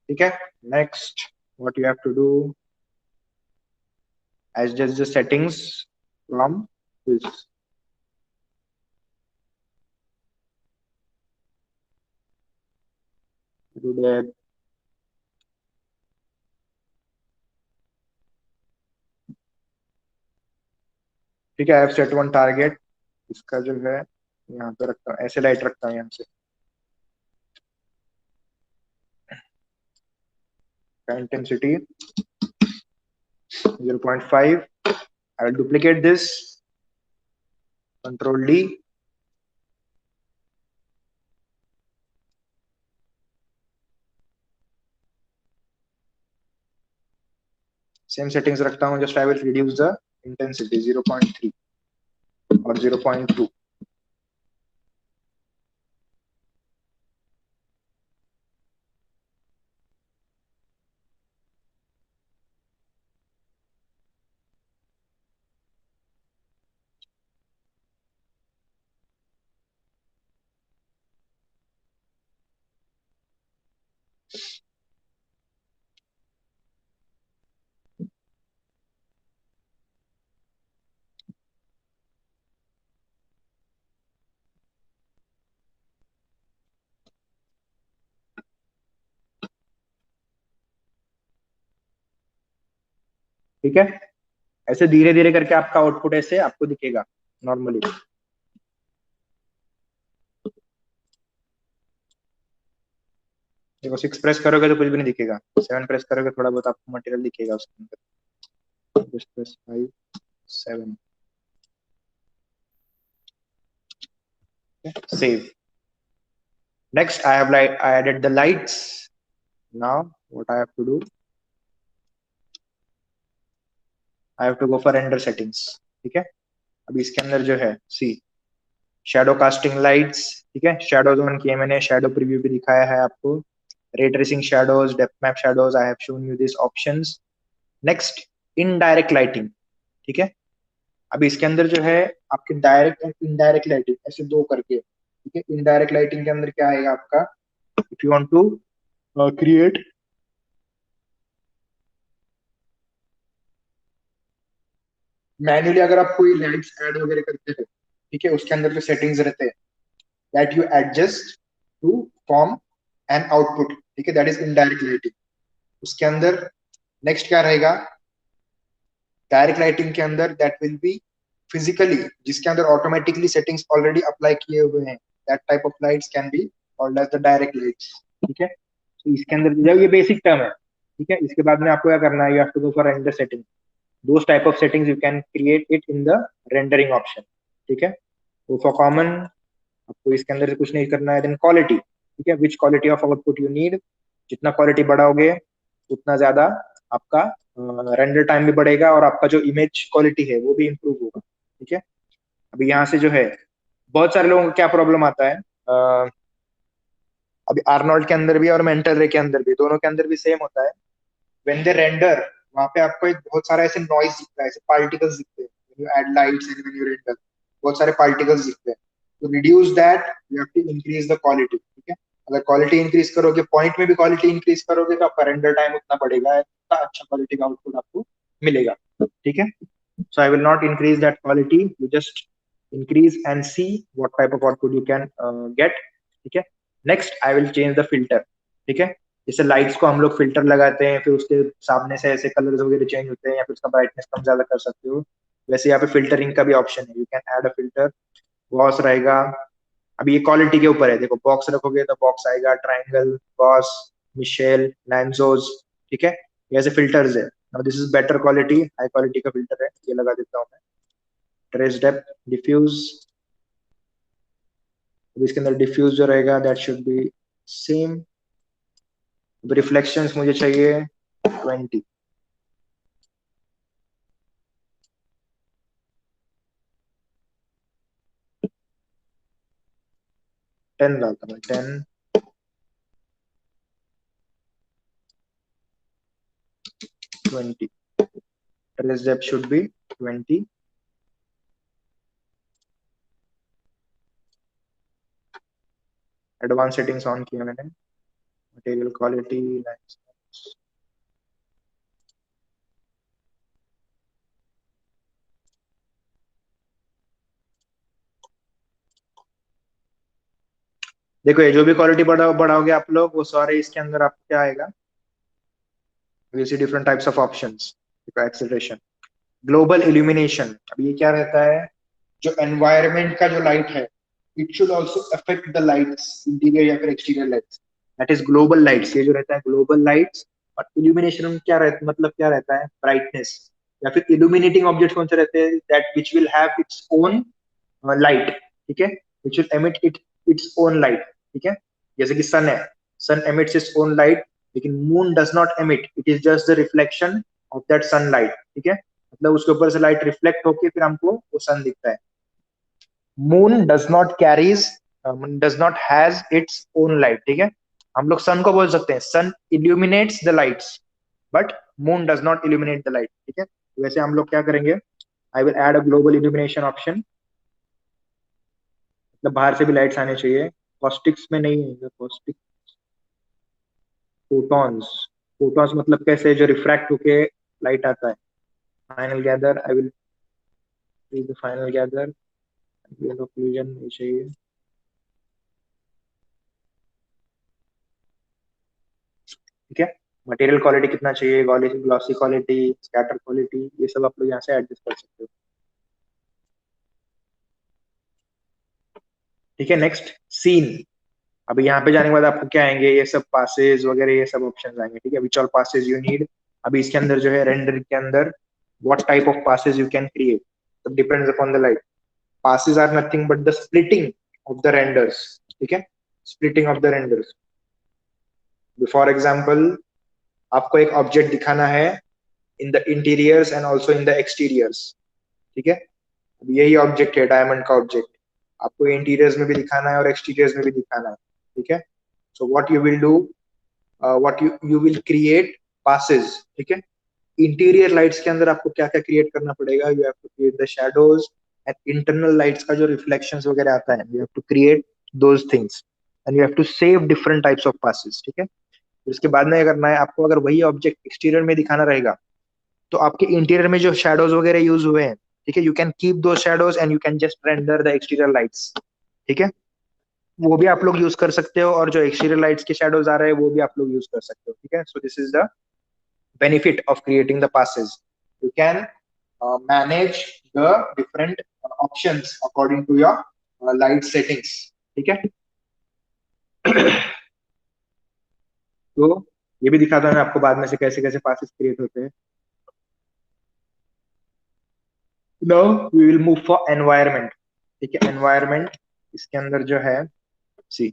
ठीक आहे, next what you have to do, adjust the settings from this. Do that. ठीक है, I have set one target. इसका जो है यहाँ पे रखता हूँ, ऐसे लाइट रखता हूँ यहाँ से. Intensity 0.5. I will duplicate this. Control D. Same settings रखता हूँ. Just I will reduce the intensity 0.3 और 0.2. ठीक है, ऐसे धीरे धीरे करके आपका आउटपुट ऐसे आपको दिखेगा नॉर्मली. देखो 6 प्रेस करोगे तो कुछ भी नहीं दिखेगा, 7 प्रेस करोगे थोड़ा बहुत आपको मटेरियल दिखेगा उसके अंदर. Just press 5 7. Save. Next I have I added the lights. Now what I have to do, I have to go for render settings. ठीक है, अभी इसके अंदर जो है सी शैडो कास्टिंग लाइट्स. ठीक है, शैडो जोन किए मैंने, शैडो प्रीव्यू भी दिखाया है आपको, ray tracing shadows, depth map shadows. I have shown you this options. Next indirect lighting. ठीक है, अभी इसके अंदर जो है आपके डायरेक्ट एंड इनडायरेक्ट लाइटिंग ऐसे दो करके. ठीक है, इनडायरेक्ट लाइटिंग के अंदर क्या आएगा आपका, if you want to create manually, अगर आप कोई लाइट्स ऐड वगैरह करते थे, ठीक है, उसके अंदर जो सेटिंग्स रहते हैं that you adjust to form an output. ठीक है, दैट इज इनडायरेक्ट लाइटिंग. उसके अंदर नेक्स्ट क्या रहेगा, डायरेक्ट लाइटिंग के अंदर दैट विल बी फिजिकली, जिसके अंदर ऑटोमेटिकली सेटिंग्स ऑलरेडी अप्लाई किए हुए हैं, that type of lights can be called as the direct lights. ठीक है, तो इसके अंदर जब ये बेसिक टर्म है. ठीक है, इसके बाद में आपको क्या करना है, you have to go for render setting. those type of settings you can create it in the rendering option. ठीक है, तो फॉर कॉमन आपको इसके अंदर से कुछ नहीं करना है. Then quality. ठीक है, which quality of output you need. जितना क्वालिटी बढ़ाओगे उतना ज्यादा आपका रेंडर टाइम भी बढ़ेगा और आपका जो इमेज क्वालिटी है वो भी इंप्रूव होगा. ठीक है, अभी यहाँ से जो है बहुत सारे लोगों को क्या प्रॉब्लम आता है, अभी आर्नोल्ड के अंदर भी और मेंटल रे के अंदर भी, दोनों के अंदर भी सेम होता है. व्हेन दे रेंडर, वहां पे आपको एक बहुत सारा ऐसे नॉइज दिखता है, ऐसे पार्टिकल्स दिखते हैं. When you add lights and when you render बहुत सारे पार्टिकल्स दिखते हैं. तो reduce that, you have to increase the quality. ठीक है, अगर क्वालिटी इंक्रीज करोगे, पॉइंट में भी क्वालिटी इंक्रीज करोगे तो आपका रेंडर टाइम उतना बढ़ेगा, उतना अच्छा क्वालिटी का आउटपुट आपको मिलेगा. ठीक है, So I will not increase that quality. You just increase and see what type of output you can get. ठीक है. Next I will change the filter. ठीक है. जैसे लाइट्स को हम लोग फिल्टर लगाते हैं, फिर उसके सामने से ऐसे कलर्स वगैरह चेंज होते हैं, या फिर उसका ब्राइटनेस कम ज्यादा कर सकते हो, वैसे यहाँ पे फिल्टरिंग का भी ऑप्शन है. You can add a filter. Gauss रहेगा. अभी ये क्वालिटी के ऊपर है. देखो बॉक्स रखोगे तो बॉक्स आएगा, ट्राइंगल, गॉस, मिशेल, लैंजोस. ठीक है. ये ऐसे फिल्टर्स है. Now this is better quality, high quality का फिल्टर है, ये लगा देता हूँ मैं. Trace depth, diffuse. अब इसके अंदर डिफ्यूज जो रहेगा that should be same. Reflections मुझे चाहिए 20. 10 डालता हूँ. 10, 20. Trace depth should be 20. Advance settings on किया मैंने. मटेरियल क्वालिटी, देखो ये जो भी क्वालिटी बढ़ाओगे आप लोग, वो सारे इसके अंदर आपको क्या आएगा, you see different types of options. Acceleration, global illumination. अब ये क्या रहता है, जो एनवायरनमेंट का जो लाइट है, it should also affect the lights, interior या फिर exterior lights. That is global lights. ये जो रहता है ग्लोबल लाइट्स. और इल्यूमिनेशन में क्या रहता, मतलब क्या रहता है, ब्राइटनेस. या फिर इल्यूमिनेटिंग ऑब्जेक्ट कौन से रहते हैं, that which will have it's own light. ठीक है. Which will emit it's own light. ठीक है. जैसे कि सन है, सन एमिट्स इट्स ओन लाइट, लेकिन moon does not emit, it is just the reflection of that sunlight. ठीक है. मतलब उसके ऊपर से लाइट रिफ्लेक्ट होके फिर हमको वो सन दिखता है. Moon does not carries, does not has its own light. ठीक है. हम लोग सन को बोल सकते हैं sun illuminates the lights, but moon does not illuminate the light. ठीक है. वैसे हम लोग क्या करेंगे, I will add a global illumination option. मतलब बाहर से भी लाइट्स आने चाहिए. कॉस्टिक्स में नहीं है कॉस्टिक. फोटॉन्स. फोटॉन्स मतलब कैसे, जो रिफ्रैक्ट होके लाइट आता है. Final gather, I will use the final gather. Occlusion नहीं चाहिए. ठीक है. मटेरियल क्वालिटी कितना चाहिए, ग्लॉसी क्वालिटी, स्कैटर क्वालिटी, ये सब आप लोग यहाँ से एडजस्ट कर सकते हो. ठीक है. Next scene. अभी यहाँ पे जाने के बाद आपको क्या आएंगे, ये सब पासेज वगैरह ये सब ऑप्शंस आएंगे. ठीक है. Which all passes you need. अभी इसके अंदर जो है रेंडर के अंदर what type of passes you can create depends upon the light. passes are nothing but the splitting of the renders. ठीक है. splitting of the renders. For example, आपको एक ऑब्जेक्ट दिखाना है in the interiors and also in the exteriors. ठीक है. अब यही ऑब्जेक्ट है डायमंड का ऑब्जेक्ट, आपको इंटीरियर्स में भी दिखाना है और एक्सटीरियर्स में भी दिखाना है. ठीक है. So what you will do, what you will create passes. ठीक है. इंटीरियर लाइट्स के अंदर आपको क्या क्या क्रिएट करना पड़ेगा, you have to create the shadows and internal lights का जो रिफ्लेक्शंस वगैरह आता है, you have to create those things and you have to save different types of passes. ठीक है. उसके बाद में करना है आपको, अगर वही ऑब्जेक्ट एक्सटीरियर में दिखाना रहेगा तो आपके इंटीरियर में जो शैडोज वगैरह यूज हुए हैं, ठीक है, यू कैन कीप दो shadows and you can just render the exterior lights. ठीक है. वो भी आप लोग यूज कर सकते हो, और जो एक्सटीरियर लाइट्स के शैडोज आ रहे हैं वो भी आप लोग यूज कर सकते हो. ठीक है. So this is the benefit of creating the passes. You can manage the different options according to your light settings. ठीक है. तो ये भी दिखाता हूँ मैं आपको बाद में से कैसे कैसे पासेस क्रिएट होते हैं. Now we will move for environment. ठीक है. environment इसके अंदर जो है, see,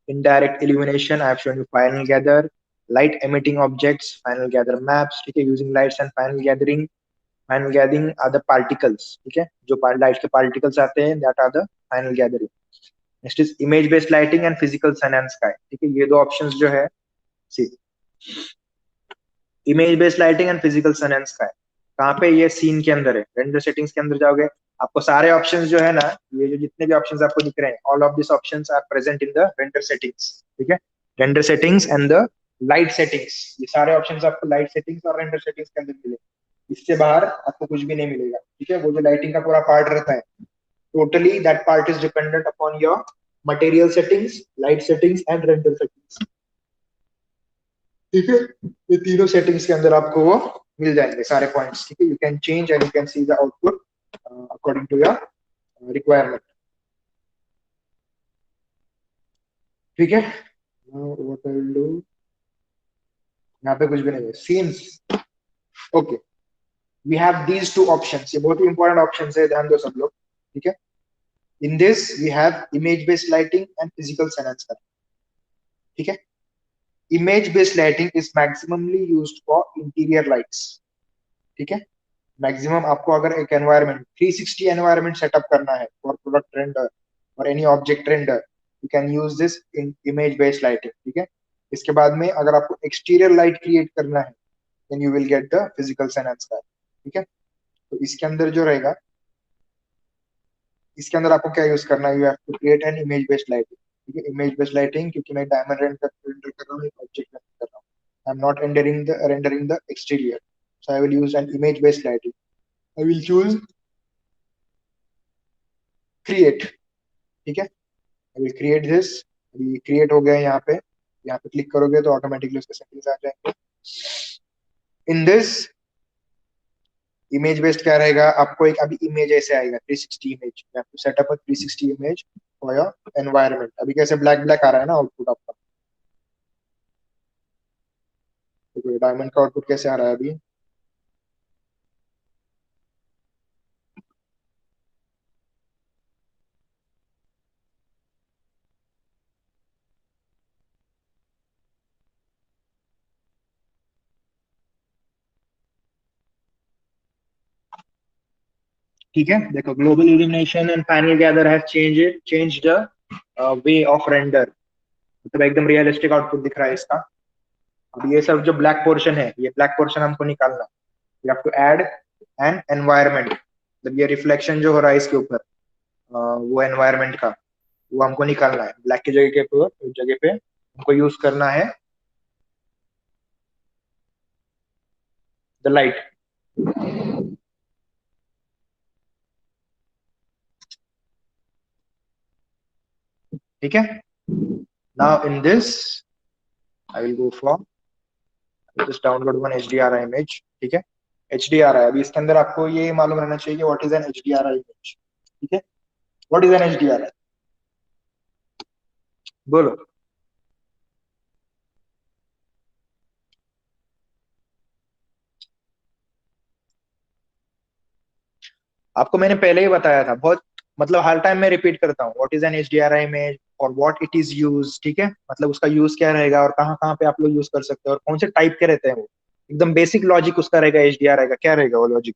indirect illumination I have shown you, final gather, light emitting objects, final gather maps. ठीक है. using lights and final gathering are the particles. ठीक है. जो लाइट के पार्टिकल्स आते हैं that are the final gathering. Next is image based lighting and physical sun and sky. ठीक है. ये दो ऑप्शंस जो है, see, image based lighting and physical sun and sky, कहाँ पे, ये सीन के अंदर है. रेंडर सेटिंग्स के अंदर जाओगे, आपको सारे ऑप्शंस जो है ना, ये जो जितने भी ऑप्शंस आपको दिख रहे हैं, all of this options are present in the render settings. ठीक है. Render settings and the light settings, ये सारे ऑप्शंस आपको लाइट सेटिंग्स और रेंडर सेटिंग्स के अंदर मिलेंगे. इससे बाहर आपको कुछ भी नहीं मिलेगा, ठीक है। वो जो लाइटिंग का पूरा पार्ट रहता है, totally that part is dependent upon your material settings, light settings and render settings, ठीक है। ये तीनों सेटिंग्स के अंदर आपको वो मिल जाएंगे सारे पॉइंट्स, ठीक है। You can change and you can see the output according to your requirement, ठीक है। व्हाट आई विल डू, यहाँ पे कुछ भी नहीं है, scenes, okay. We have these two options, ये बहुत ही इंपॉर्टेंट ऑप्शंस है, ध्यान दो सब लोग, ठीक है। In this we have image based lighting and physical enhancer, ठीक है। Image based lighting is maximally used for interior lights, ठीक है। मैक्सिमम आपको अगर एक एनवायरनमेंट 360 एनवायरनमेंट सेटअप करना है फॉर प्रोडक्ट रेंडर और any object render, you can use this in image based lighting, ठीक है। इसके बाद में अगर आपको एक्सटीरियर लाइट क्रिएट करना है, then you will get the physical enhancer, ठीक है। तो इसके अंदर जो रहेगा, इसके अंदर आपको क्या यूज करना है, you have to create an image based lighting, ठीक है। इमेज बेस्ड लाइटिंग, क्योंकि मैं डायमंड रेंडर कर रहा हूँ, एक ऑब्जेक्ट रेंडर कर रहा हूँ, I am not rendering the exterior, so I will use an image based lighting. I will choose create, ठीक है। आई विल क्रिएट दिस, अभी क्रिएट हो गया है यहाँ पे, यहाँ पे क्लिक करोगे तो ऑटोमेटिकली उसके सेटिंग्स आ जाएंगे। इन दिस इमेज बेस्ड क्या रहेगा, आपको एक अभी इमेज ऐसे आएगा 360 image, you have to set up a 360 image for your environment. अभी कैसे ब्लैक ब्लैक आ रहा है ना आउटपुट आपका, तो डायमंड का आउटपुट कैसे आ रहा है अभी, ठीक है। देखो, global illumination and panel gather have change the way of render, मतलब एकदम रियलिस्टिक आउटपुट दिख रहा है इसका। अब ये सब जो ब्लैक पोर्शन है, ये ब्लैक पोर्शन हमको निकालना है, you have to add an environment, मतलब ये रिफ्लेक्शन जो हो रहा है इसके ऊपर, वो एनवायरनमेंट का, वो हमको निकालना है। ब्लैक की जगह पे हमको यूज करना है द लाइट, ठीक है। Now in this I will go for just download one HDRI image, ठीक है। HDRI, अभी इसके अंदर आपको ये मालूम रहना चाहिए कि what is an HDRI image, ठीक है। व्हाट इज एन HDRI, बोलो। आपको मैंने पहले ही बताया था, बहुत मतलब हर टाइम मैं रिपीट करता हूँ, what is an HDRI image और व्हाट इट इज यूज, ठीक है। मतलब उसका यूज क्या रहेगा और कहाँ कहाँ पे आप लोग यूज कर सकते हो और कौन से टाइप के रहते हैं वो, एकदम बेसिक लॉजिक उसका रहेगा। HDRI का क्या रहेगा वो लॉजिक,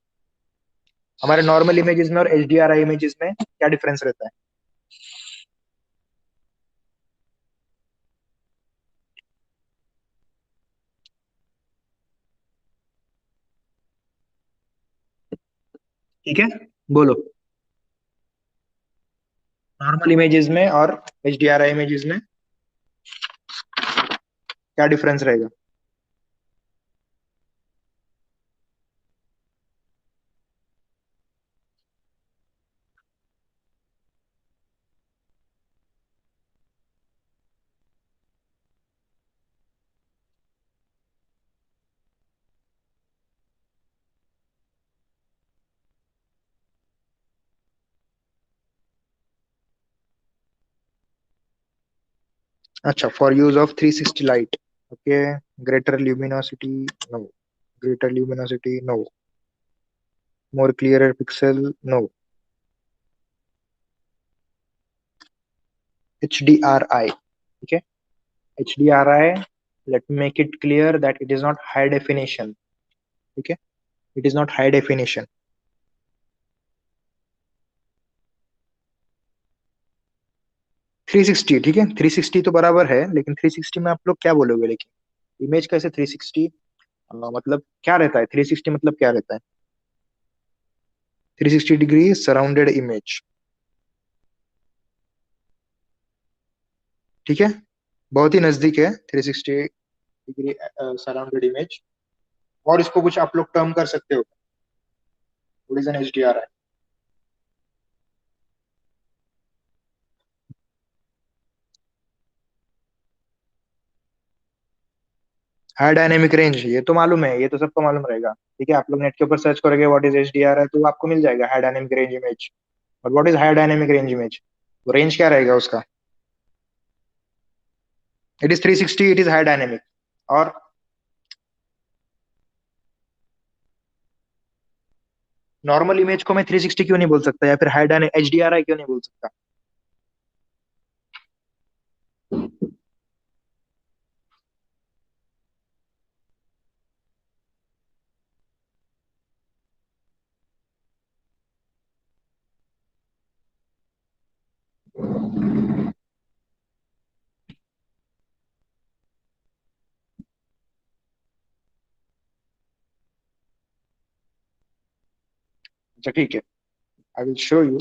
हमारे नॉर्मल इमेजेस में और HDRI इमेजेस में क्या डिफरेंस रहता है, ठीक है, बोलो। नॉर्मल इमेजेस में और HDRI इमेजेस में क्या डिफरेंस रहेगा। अच्छा, for use of 360 light, okay. Greater luminosity, no. Greater luminosity, no. More clearer pixel, no. HDRI, ठीक है। HDRI, let me make it clear that it is not high definition, ठीक है। it is not high definition। 360, ठीक है। 360 तो बराबर है, लेकिन 360 में आप लोग क्या बोलोगे, लेकिन इमेज कैसे 360, मतलब क्या रहता है 360, मतलब क्या रहता है 360 डिग्री सराउंडेड इमेज, ठीक है। बहुत ही नजदीक है 360 डिग्री सराउंडेड इमेज। और इसको कुछ आप लोग टर्म कर सकते हो, What is an HDRI? High dynamic range, ये तो मालूम है, ये तो सबको मालूम रहेगा। ठीक है, आप लोग नेट के ऊपर सर्च करोगे व्हाट इज HDRI तो आपको मिल जाएगा हाई डायनेमिक रेंज इमेज। और what is high dynamic range image, वो रेंज क्या रहेगा उसका? It is 360, it is high dynamic. और नॉर्मल इमेज को मैं 360 क्यों नहीं बोल सकता, या फिर हाई डायनेमिक HDRI क्यों नहीं बोल सकता? अच्छा ठीक है, I will show you.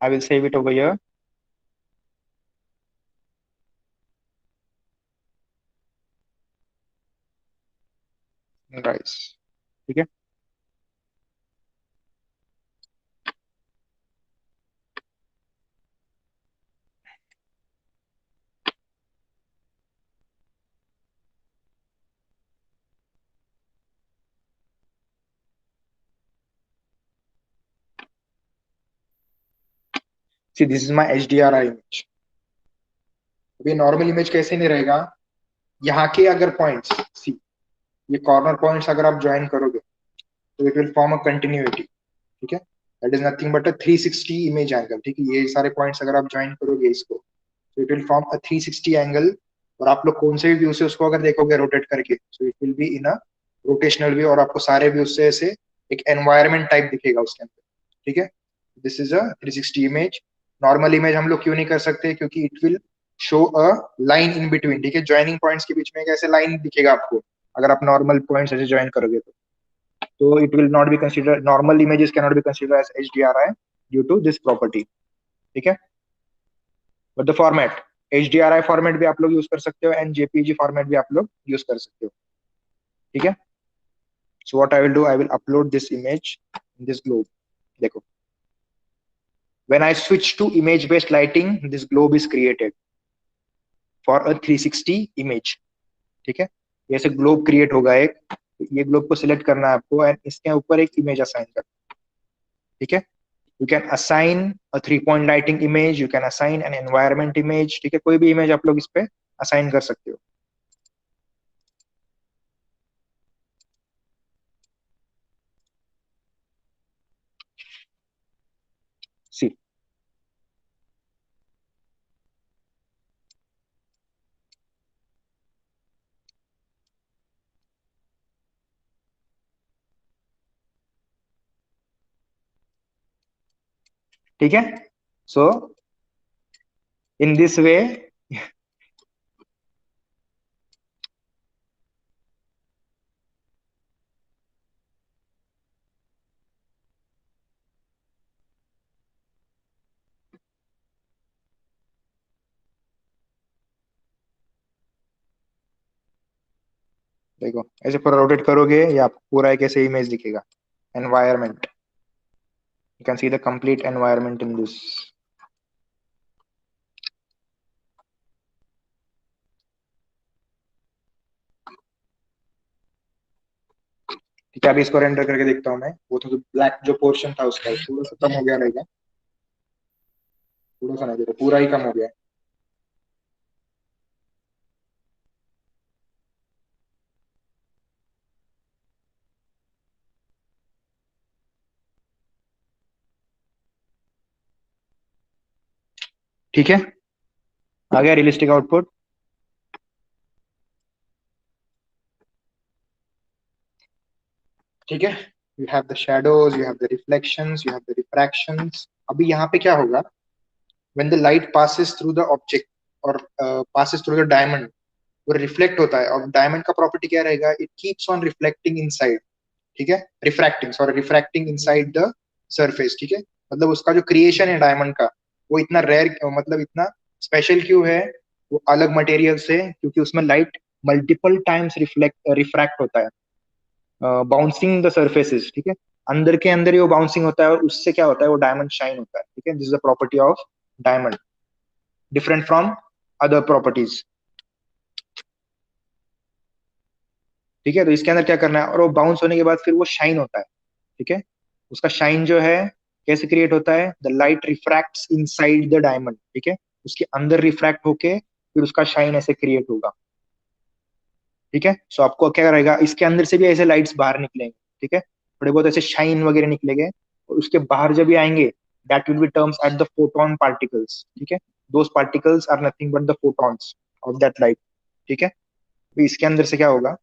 I will save it over here. Guys, ठीक है। See this is my HDRI image. अभी नॉर्मल इमेज कैसे नहीं रहेगा, यहाँ के अगर पॉइंट्स, सी ये कॉर्नर पॉइंट्स अगर आप ज्वाइन करोगे तो it will form a continuity. ठीक है, that is nothing but a 360 image angle. ठीक है, ये सारे पॉइंट्स अगर आप ज्वाइन करोगे इसको तो it will form a 360 angle. और आप लोग कौन से भी व्यू से उसको अगर देखोगे रोटेट करके, so it will be in a rotational view, और आपको सारे व्यू से ऐसे एक एनवायरमेंट टाइप दिखेगा उसके अंदर। ठीक है, this is a 360 image. Normal image हम लोग क्यों नहीं कर सकते, क्योंकि it will show a line in between. ठीक है, ज्वाइनिंग पॉइंट्स के बीच में एक ऐसे लाइन दिखेगा आपको, अगर आप नॉर्मल पॉइंट्स ऐसे ज्वाइन करोगे तो it will not be considered, normal images cannot be considered as HDRI due to this property। ठीक है, but the format, HDRI format भी आप लोग यूज कर सकते हो एंड JPG फॉर्मेट भी आप लोग यूज कर सकते हो। ठीक है, so what I will do, I will upload this image in this globe। देखो, when I switch to image based lighting, this globe is created for a 360 image। ठीक है, जैसे ग्लोब क्रिएट होगा एक, ये ग्लोब को सिलेक्ट करना है आपको एंड इसके ऊपर एक इमेज असाइन करना। ठीक है, you can assign a 3 point lighting image, you can assign an environment image। ठीक है, कोई भी इमेज आप लोग इस पे असाइन कर सकते हो। सी, ठीक है, सो इन दिस वे, देखो ऐसे पूरा रोटेट करोगे या आपको पूरा एक ऐसे इमेज दिखेगा, environment. You can see the complete environment in this. ठीक है, अभी इसको रेंडर करके देखता हूँ मैं। वो तो ब्लैक जो पोर्शन था उसका थोड़ा सा कम हो गया रहेगा, थोड़ा सा नहीं, देखो पूरा ही कम हो गया है। ठीक है, आ गया रियलिस्टिक आउटपुट। ठीक है, you have the shadows, you have the reflections, you have the refractions. अभी यहाँ पे क्या होगा, when the light passes through the object or passes through the diamond, वो रिफ्लेक्ट होता है। और डायमंड का प्रॉपर्टी क्या रहेगा, it keeps on reflecting inside. ठीक है, रिफ्रैक्टिंग इनसाइड द सरफेस, ठीक है। मतलब उसका जो क्रिएशन है डायमंड का, वो इतना रेयर, मतलब इतना स्पेशल क्यों है, वो अलग मटेरियल से, क्योंकि उसमें लाइट मल्टीपल टाइम्स रिफ्रैक्ट होता है, बाउंसिंग द सर्फेसिस, ठीक है। अंदर के अंदर ही वो बाउंसिंग होता है, और उससे क्या होता है, वो डायमंड शाइन होता है, ठीक है। This is the property of diamond, different from other properties, ठीक है। तो इसके अंदर क्या करना है, और वो बाउंस होने के बाद फिर वो शाइन होता है, ठीक है। उसका शाइन जो है कैसे क्रिएट होता है, the light refracts inside the diamond, ठीक है। उसके अंदर रिफ्रैक्ट होके फिर उसका शाइन ऐसे क्रिएट होगा, ठीक है। सो आपको क्या रहेगा, इसके अंदर से भी ऐसे लाइट्स बाहर निकलेंगे, ठीक है, थोड़े बहुत ऐसे शाइन वगैरह निकलेंगे, और उसके बाहर जब भी आएंगे, that will be terms at the photon particles, ठीक है। Those particles are nothing but the photons of that light, ठीक है। तो इसके अंदर से क्या होगा,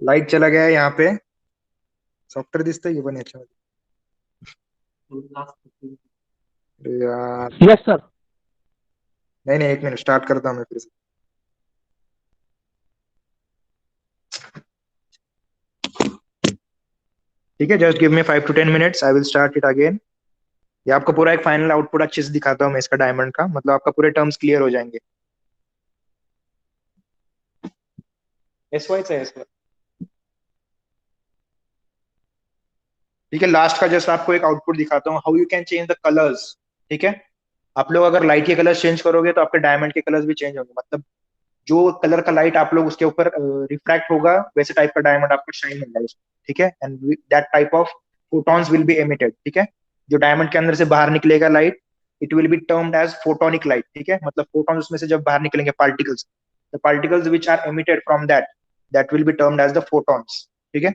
लाइट चला गया है यहाँ पे, सॉफ्टवेयर दिसतंय की पण याच्यामध्ये, अरे यार, यस सर। नहीं नहीं, एक मिनट, स्टार्ट करता हूँ मैं फिर से। ठीक है, just give me 5 to 10 minutes, I will start it again. ये आपको पूरा एक फाइनल आउटपुट अच्छे से दिखाता हूँ मैं इसका डायमंड का, मतलब आपका पूरे टर्म्स क्लियर हो जाएंगे। एस वाई से एस वाई, ठीक है। लास्ट का जस्ट आपको एक आउटपुट दिखाता हूँ, how you can change the colours, ठीक है। आप लोग अगर लाइट के कलर्स चेंज करोगे तो आपके डायमंड के कलर्स भी चेंज होंगे, मतलब जो कलर का लाइट आप लोग उसके ऊपर रिफ्रैक्ट होगा, वैसे टाइप का डायमंड आपको शाइन मिल जाएगा, ठीक है। And that type of photons will be emitted, ठीक है। जो डायमंड के अंदर से बाहर निकलेगा light, it will be termed as photonic light, ठीक है। मतलब फोटॉन उसमें से जब बाहर निकलेंगे, particles, the particles which are emitted from that, that will be termed as the photons, ठीक है।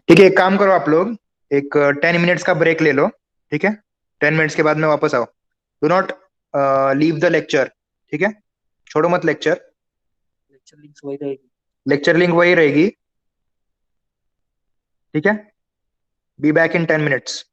ठीक है, एक काम करो आप लोग, एक 10 मिनट्स का ब्रेक ले लो। ठीक है, 10 मिनट्स के बाद में वापस आओ। Do not leave the lecture. ठीक है, छोड़ो मत लेक्चर। लेक्चर लिंक्स वही रहेगी। लेक्चर लिंक वही रहेगी। ठीक है, be back in 10 minutes.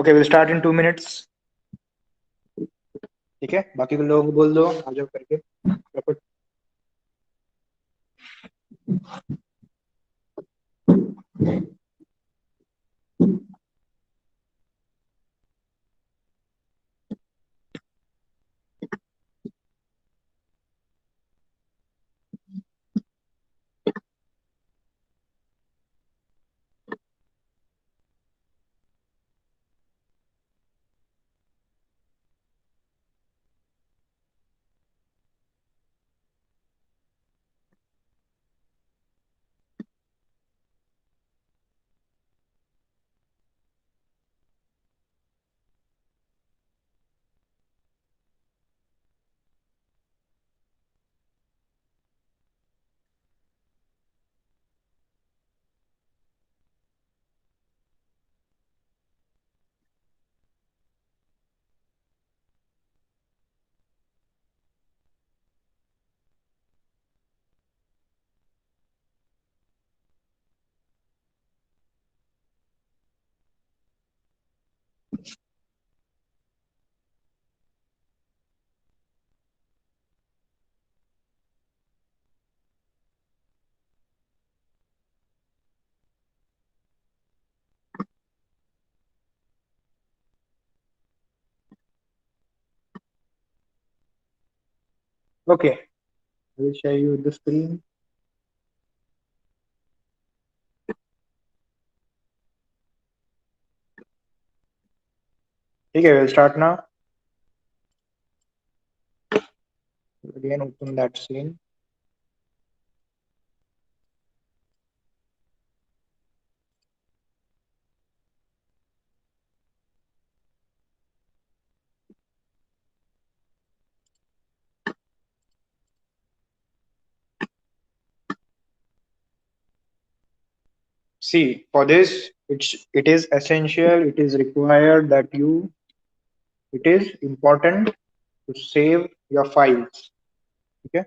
Okay, will start in 2 minutes. ठीक है, बाकी के लोगों को बोल दो आ जाओ करके फटाफट. Okay, I will share you the screen. ठीक है, we'll start now. Again, open that screen. See, for this, it is essential, it is required that it is important to save your files. Okay.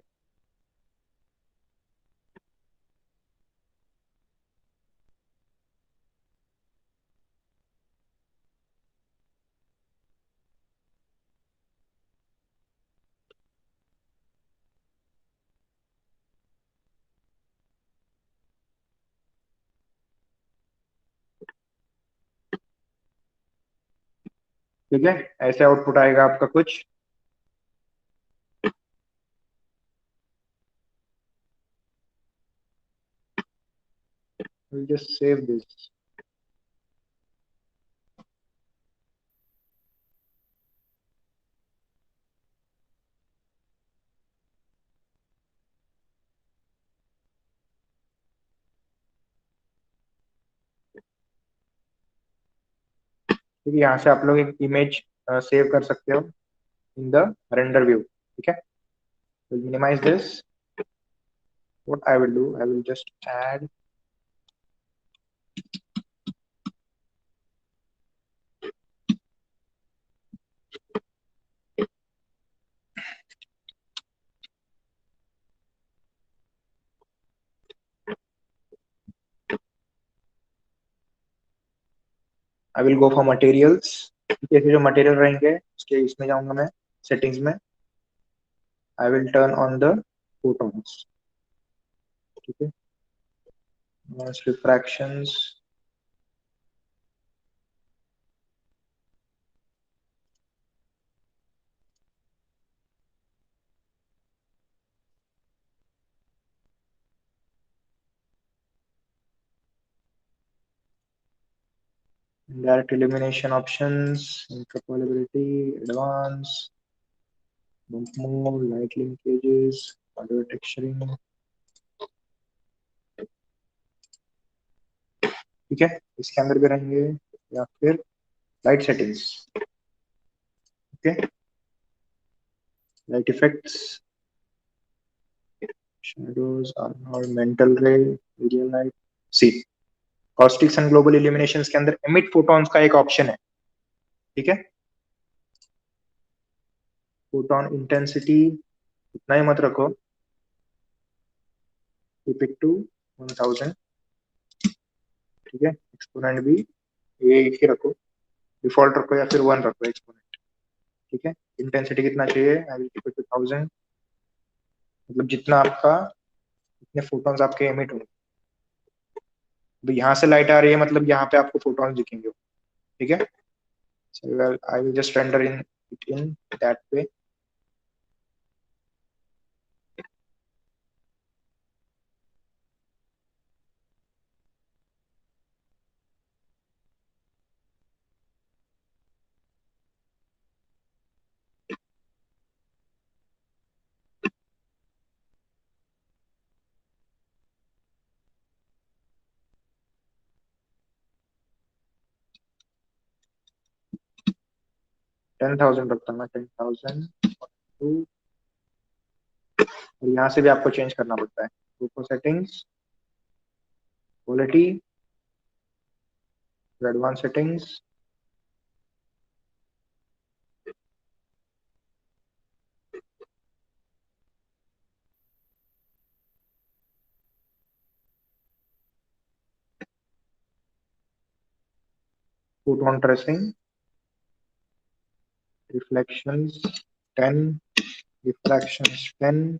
ठीक है, ऐसे output आएगा आपका कुछ. We'll just save this. ठीक है, यहाँ से आप लोग एक इमेज सेव कर सकते हो इन द रेंडर व्यू. ठीक है, we'll minimize this. What I will do, I will just add I will go for materials. ठीक है, जो मटेरियल रहेंगे उसके इसमें जाऊंगा मैं सेटिंग्स में. I will turn on the photons. ठीक है, noise refractions. Direct illumination options, interpolability, advance, bump mode, light linkages, audio texturing. ठीक है, इसके अंदर भी रहेंगे या फिर light settings. Okay, light effects, shadows, ornamental ray, radial light. See, caustics and global illumination के अंदर एमिट फोटॉन्स का एक ऑप्शन है. ठीक है, फोटॉन इंटेंसिटी इतना ही मत रखो, कीप इट टू 1000. ठीक है, एक्सपोनेंट भी ये ही रखो. डिफॉल्ट रखो या फिर 1 रखो एक्सपोनेंट, ठीक है। इंटेंसिटी कितना चाहिए, I will keep it to 1000, मतलब जितना आपका, जितने फोटॉन्स आपके एमिट होंगे। तो यहाँ से लाइट आ रही है, मतलब यहाँ पे आपको फोटॉन्स दिखेंगे, ठीक है। So I will just render in it in that way. Ten thousand रखता हूँ मैं, 10,000 टू। और यहाँ से भी आपको चेंज करना पड़ता है, photo settings, quality, advance settings, photon tracing, reflections 10, रिफ्रैक्शंस 10,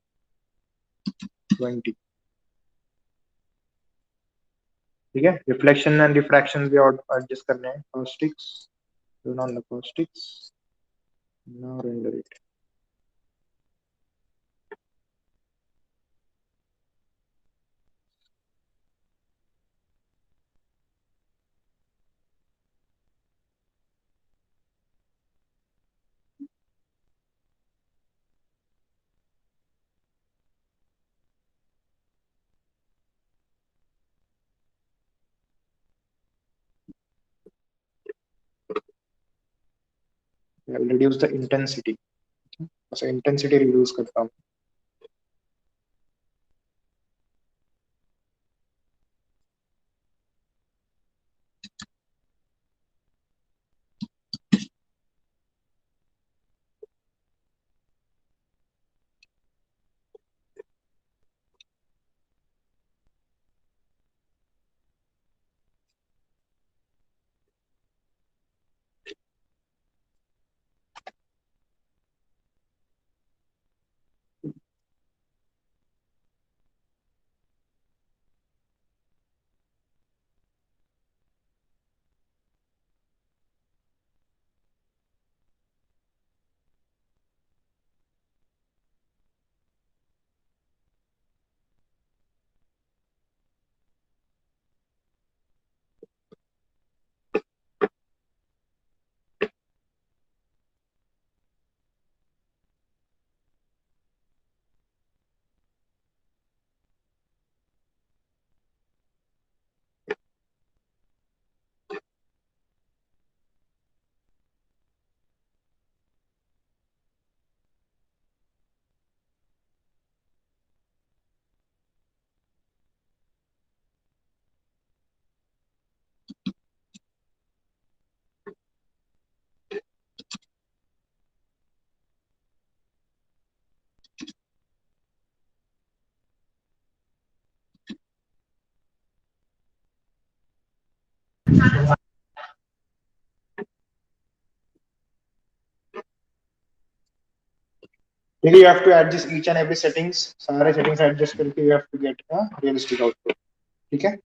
20, ठीक है। रिफ्लेक्शन एंड रिफ्रैक्शन भी एडजस्ट करने हैं। कॉस्टिक्स, turn on the caustics, now render it। I will reduce the intensity, बस इंटेंसिटी रिड्यूस करता हूँ। ठीक है, you have to adjust each and every settings, सारे settings adjust करके you have to get a realistic output, ठीक है।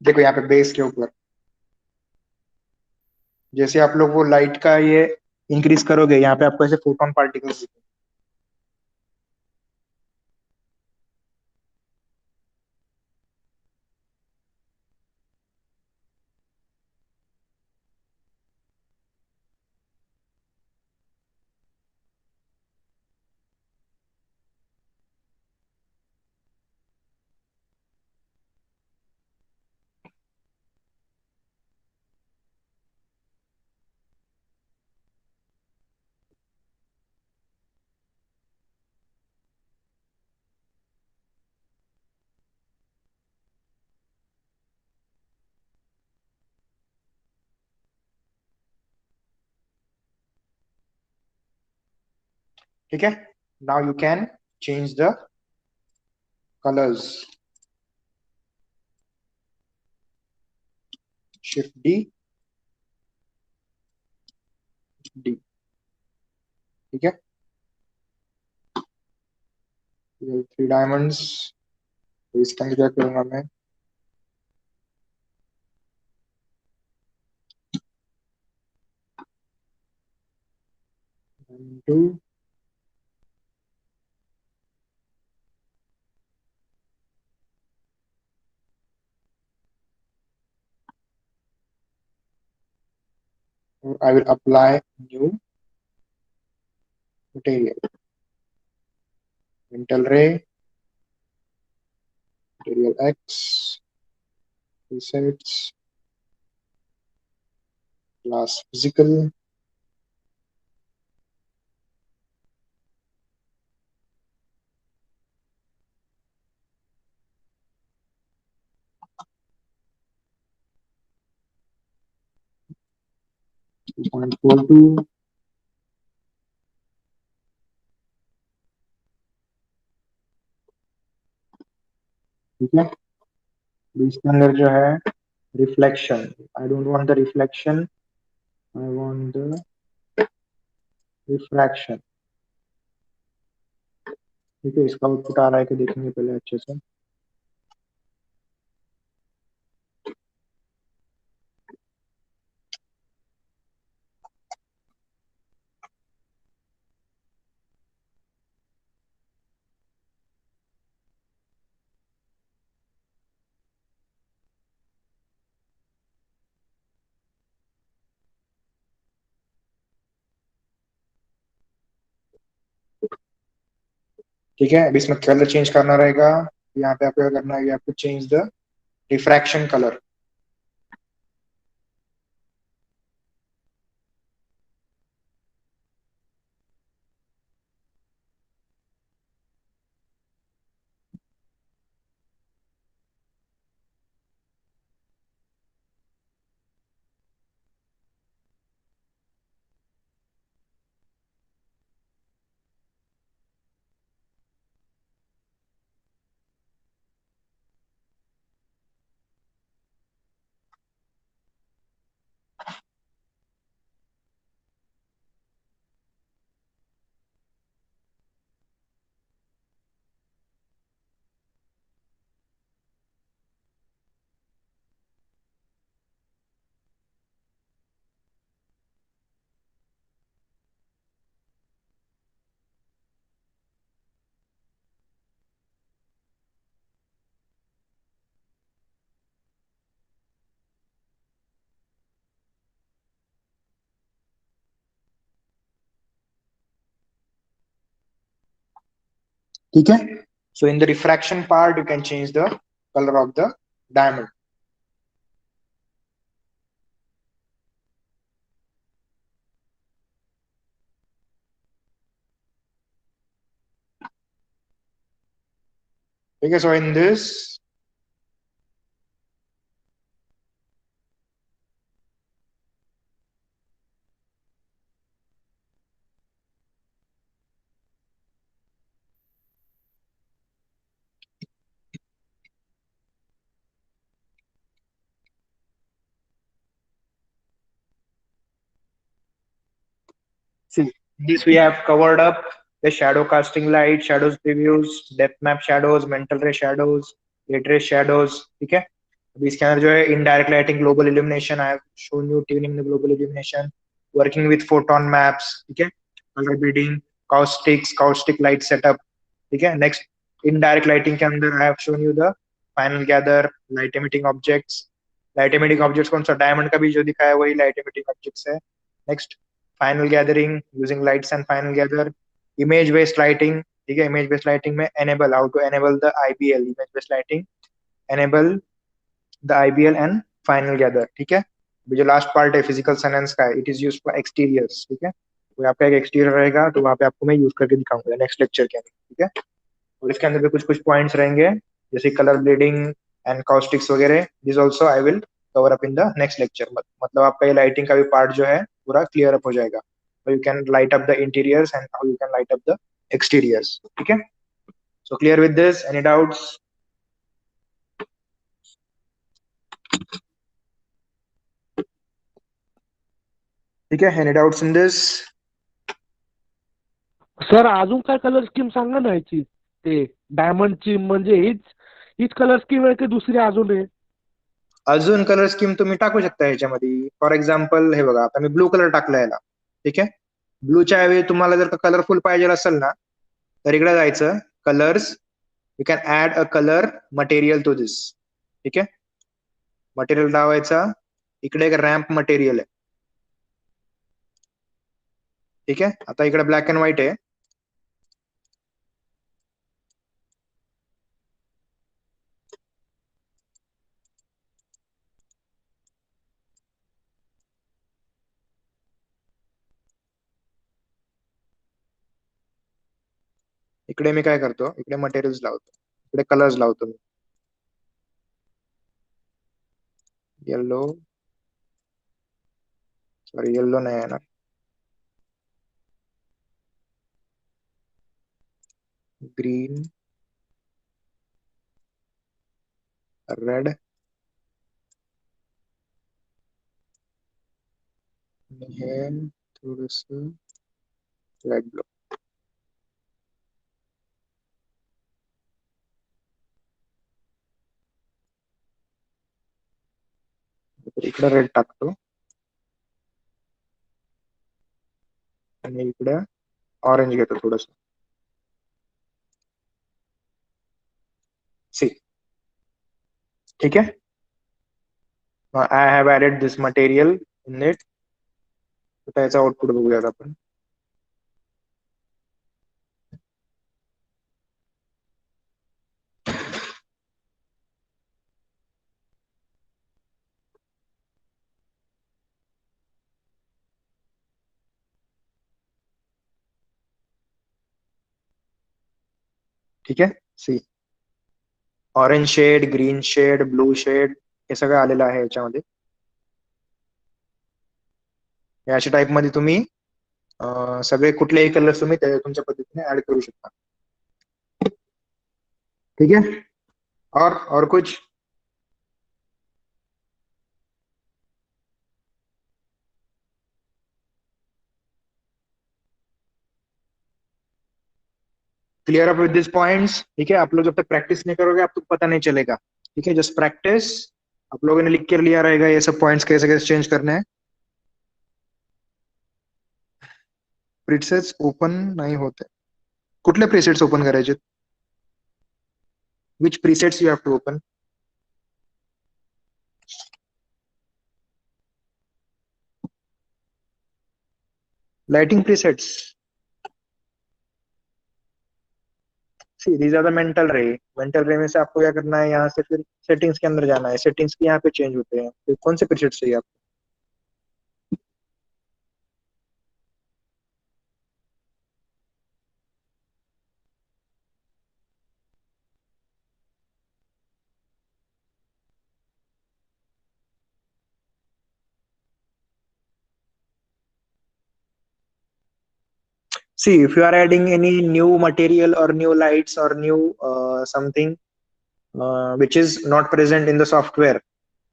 देखो यहाँ पे बेस के ऊपर जैसे आप लोग वो लाइट का ये इंक्रीज करोगे, यहाँ पे आपको ऐसे फोटोन पार्टिकल्स दिखेंगे। ठीक है, now you can change the colours. Shift D, D. ठीक है, 3 डायमंड्स। तो इसका अंदर क्या करूंगा मैं, to I will apply new material, mental ray, material X, presets, class physical, .42, ठीक है। तो इसके अंदर जो है reflection, I don't want the reflection, I want the refraction. ठीक है, इसका आउटपुट आ रहा है कि देखेंगे पहले अच्छे से। ठीक है, अब इसमें कलर चेंज करना रहेगा। यहाँ पे आपको क्या करना है, आपको चेंज द रिफ्रैक्शन कलर। ठीक है, so in the refraction part you can change the colour of the diamond. ठीक है, so in this see, this we have covered up the shadow casting light, shadows previews, depth map shadows, mental ray shadows, gate ray shadows। ठीक है, अभी इसके अंदर जो है indirect lighting, global illumination, I have shown you tuning the global illumination, working with photon maps, ठीक है, colour beading, काउस्टिक light setup, ठीक है। नेक्स्ट इनडायरेक्ट लाइटिंग के अंदर I have shown you the final gather, light emitting objects. Light emitting objects कौन सा, diamond का भी जो दिखाया है वही लाइट एमिटिंग ऑब्जेक्ट्स है। Next final gathering using lights and final gather, image based lighting, ठीक है। इमेज बेस्ड लाइटिंग में enable, how to enable the IBL, image based lighting, enable the IBL and final gather, ठीक है। अभी जो last part है physical सनेंस का, it is used for exteriors, ठीक है। तो आपका एक एक्सटीरियर रहेगा तो वहाँ पे आपको मैं यूज करके दिखाऊंगा नेक्स्ट लेक्चर के अंदर, ठीक है। और इसके अंदर भी कुछ कुछ पॉइंट्स रहेंगे जैसे कलर ब्लीडिंग एंड काउस्टिक्स वगैरह, this also I will cover up in the next lecture. मतलब आपका ये लाइटिंग का भी पार्ट जो है पूरा क्लियर अप हो जाएगा, you can light up the interiors and how you can light up the exteriors, ठीक है। So clear with this, any doubts? ठीक है, any doubts in this? Sir अजून काय कलर स्कीम सांगा ना याची, ते डायमंडची, म्हणजे हीच हीच कलर स्कीम आहे की दुसरी अजून आहे? अजून कलर स्कीम तुम्ही टाकू शकता ह्याच्यामध्ये. फॉर एक्झाम्पल हे बघा, आता मी ब्लू कलर टाकला याला, ठीक आहे. ब्लूच्या ऐवजी तुम्हाला जर का कलरफुल पाहिजे असेल ना तर इकडे जायचं, colours, you can add a colour material to this, ठीक आहे. मटेरियल लावायचा, इकडे एक रॅम्प मटेरियल आहे, ठीक आहे. आता इकडे ब्लॅक अँड व्हाईट आहे, इकडे मी काय करतो, इकडे मटेरियल्स लावतो, इकडे कलर्स लावतो मी, येलो, सॉरी येलो नाही आहे ना, ग्रीन, रेड, हे थोडस लाईट ब्लू, इकडे रेड टाकतो आणि इकडे ऑरेंज घेतो थोडस, सी, ठीक है. I have added this material in it. त्याचा आउटपुट बघूयात आपण. ठीक आहे, see, orange shade, green shade, blue shade, हे सगळं आलेलं आहे याच्यामध्ये. अशा टाइप मध्ये तुम्ही सगळे कुठलेही कलर्स तुम्ही तुमच्या पद्धतीने ऍड करू शकता, ठीक है. और कुछ? Clear up with this points, ठीक है. आप लोग जब तक प्रैक्टिस नहीं करोगे आपको पता नहीं चलेगा, ठीक है. Just practice. आप लोगों ने लिख कर लिया रहेगा ये सब पॉइंट्स कैसे कैसे चेंज करने हैं. प्रीसेट्स ओपन नहीं होते. कुठले प्रीसेट्स ओपन करायचे? Which presets you have to open? Lighting presets. See, these are the mental ray. Mental ray में से आपको क्या करना है, यहाँ से फिर सेटिंग्स के अंदर जाना है. सेटिंग्स के यहाँ पे चेंज होते हैं. फिर कौन से प्रीसेट्स चाहिए आपको? See, if you are adding any new material or new lights or new something which is not present in the software,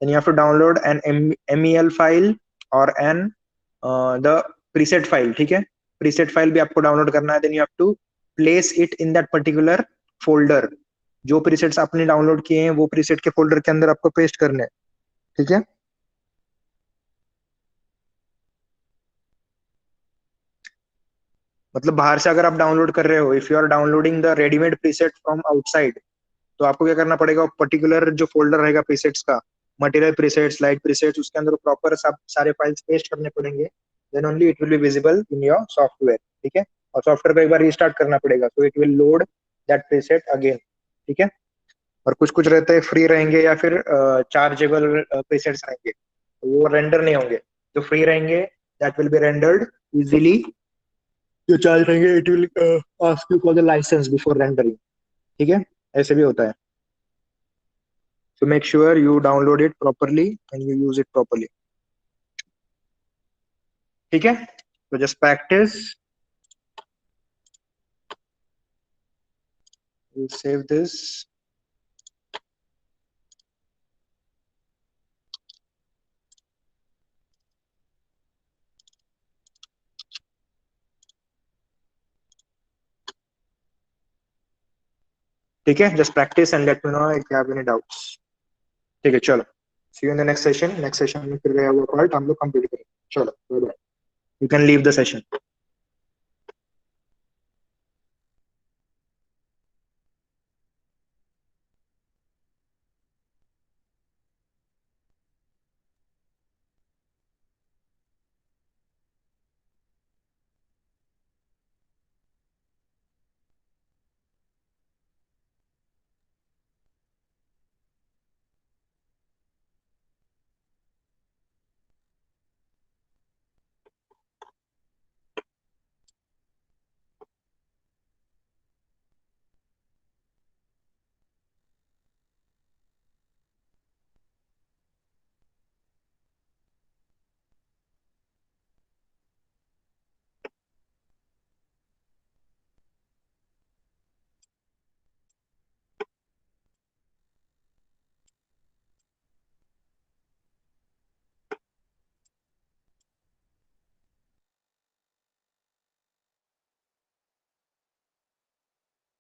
then you have to download an MEL file or an the preset file. ठीक है, preset file भी आपको download करना है. Then you have to place it in that particular folder. जो presets आपने download किए हैं वो प्रीसेट के फोल्डर के अंदर आपको पेस्ट करने हैं, ठीक है। मतलब बाहर से अगर आप डाउनलोड कर रहे हो, if you are downloading the readymade preset from outside, तो आपको क्या करना पड़ेगा, पर्टिकुलर जो फोल्डर रहेगा प्रीसेट्स का, मटेरियल प्रीसेट्स, लाइट प्रीसेट्स, उसके अंदर प्रॉपर सब सारे फाइल्स पेस्ट करने पड़ेंगे, then only it will be visible in your software, ठीक है। और सॉफ्टवेयर को एक बार रीस्टार्ट करना पड़ेगा, तो it will load that preset again, ठीक है। और कुछ कुछ रहते हैं फ्री रहेंगे या फिर चार्जेबल प्रीसेट्स रहेंगे, तो वो रेंडर नहीं होंगे। जो फ्री रहेंगे that will be rendered easily, जो चार्ज रहेंगे it will ask you for the licence before rendering, ठीक है। ऐसे भी होता है। So make sure you download it properly and you use it properly. ठीक है, तो just practice. We'll save this. ठीक है, just practice and let me know if you have any doubts. ठीक है, चलो, see you in the next session. Next session में फिर गया हुआ पार्ट हम लोग कंप्लीट करेंगे। चलो, bye bye. You can leave the session.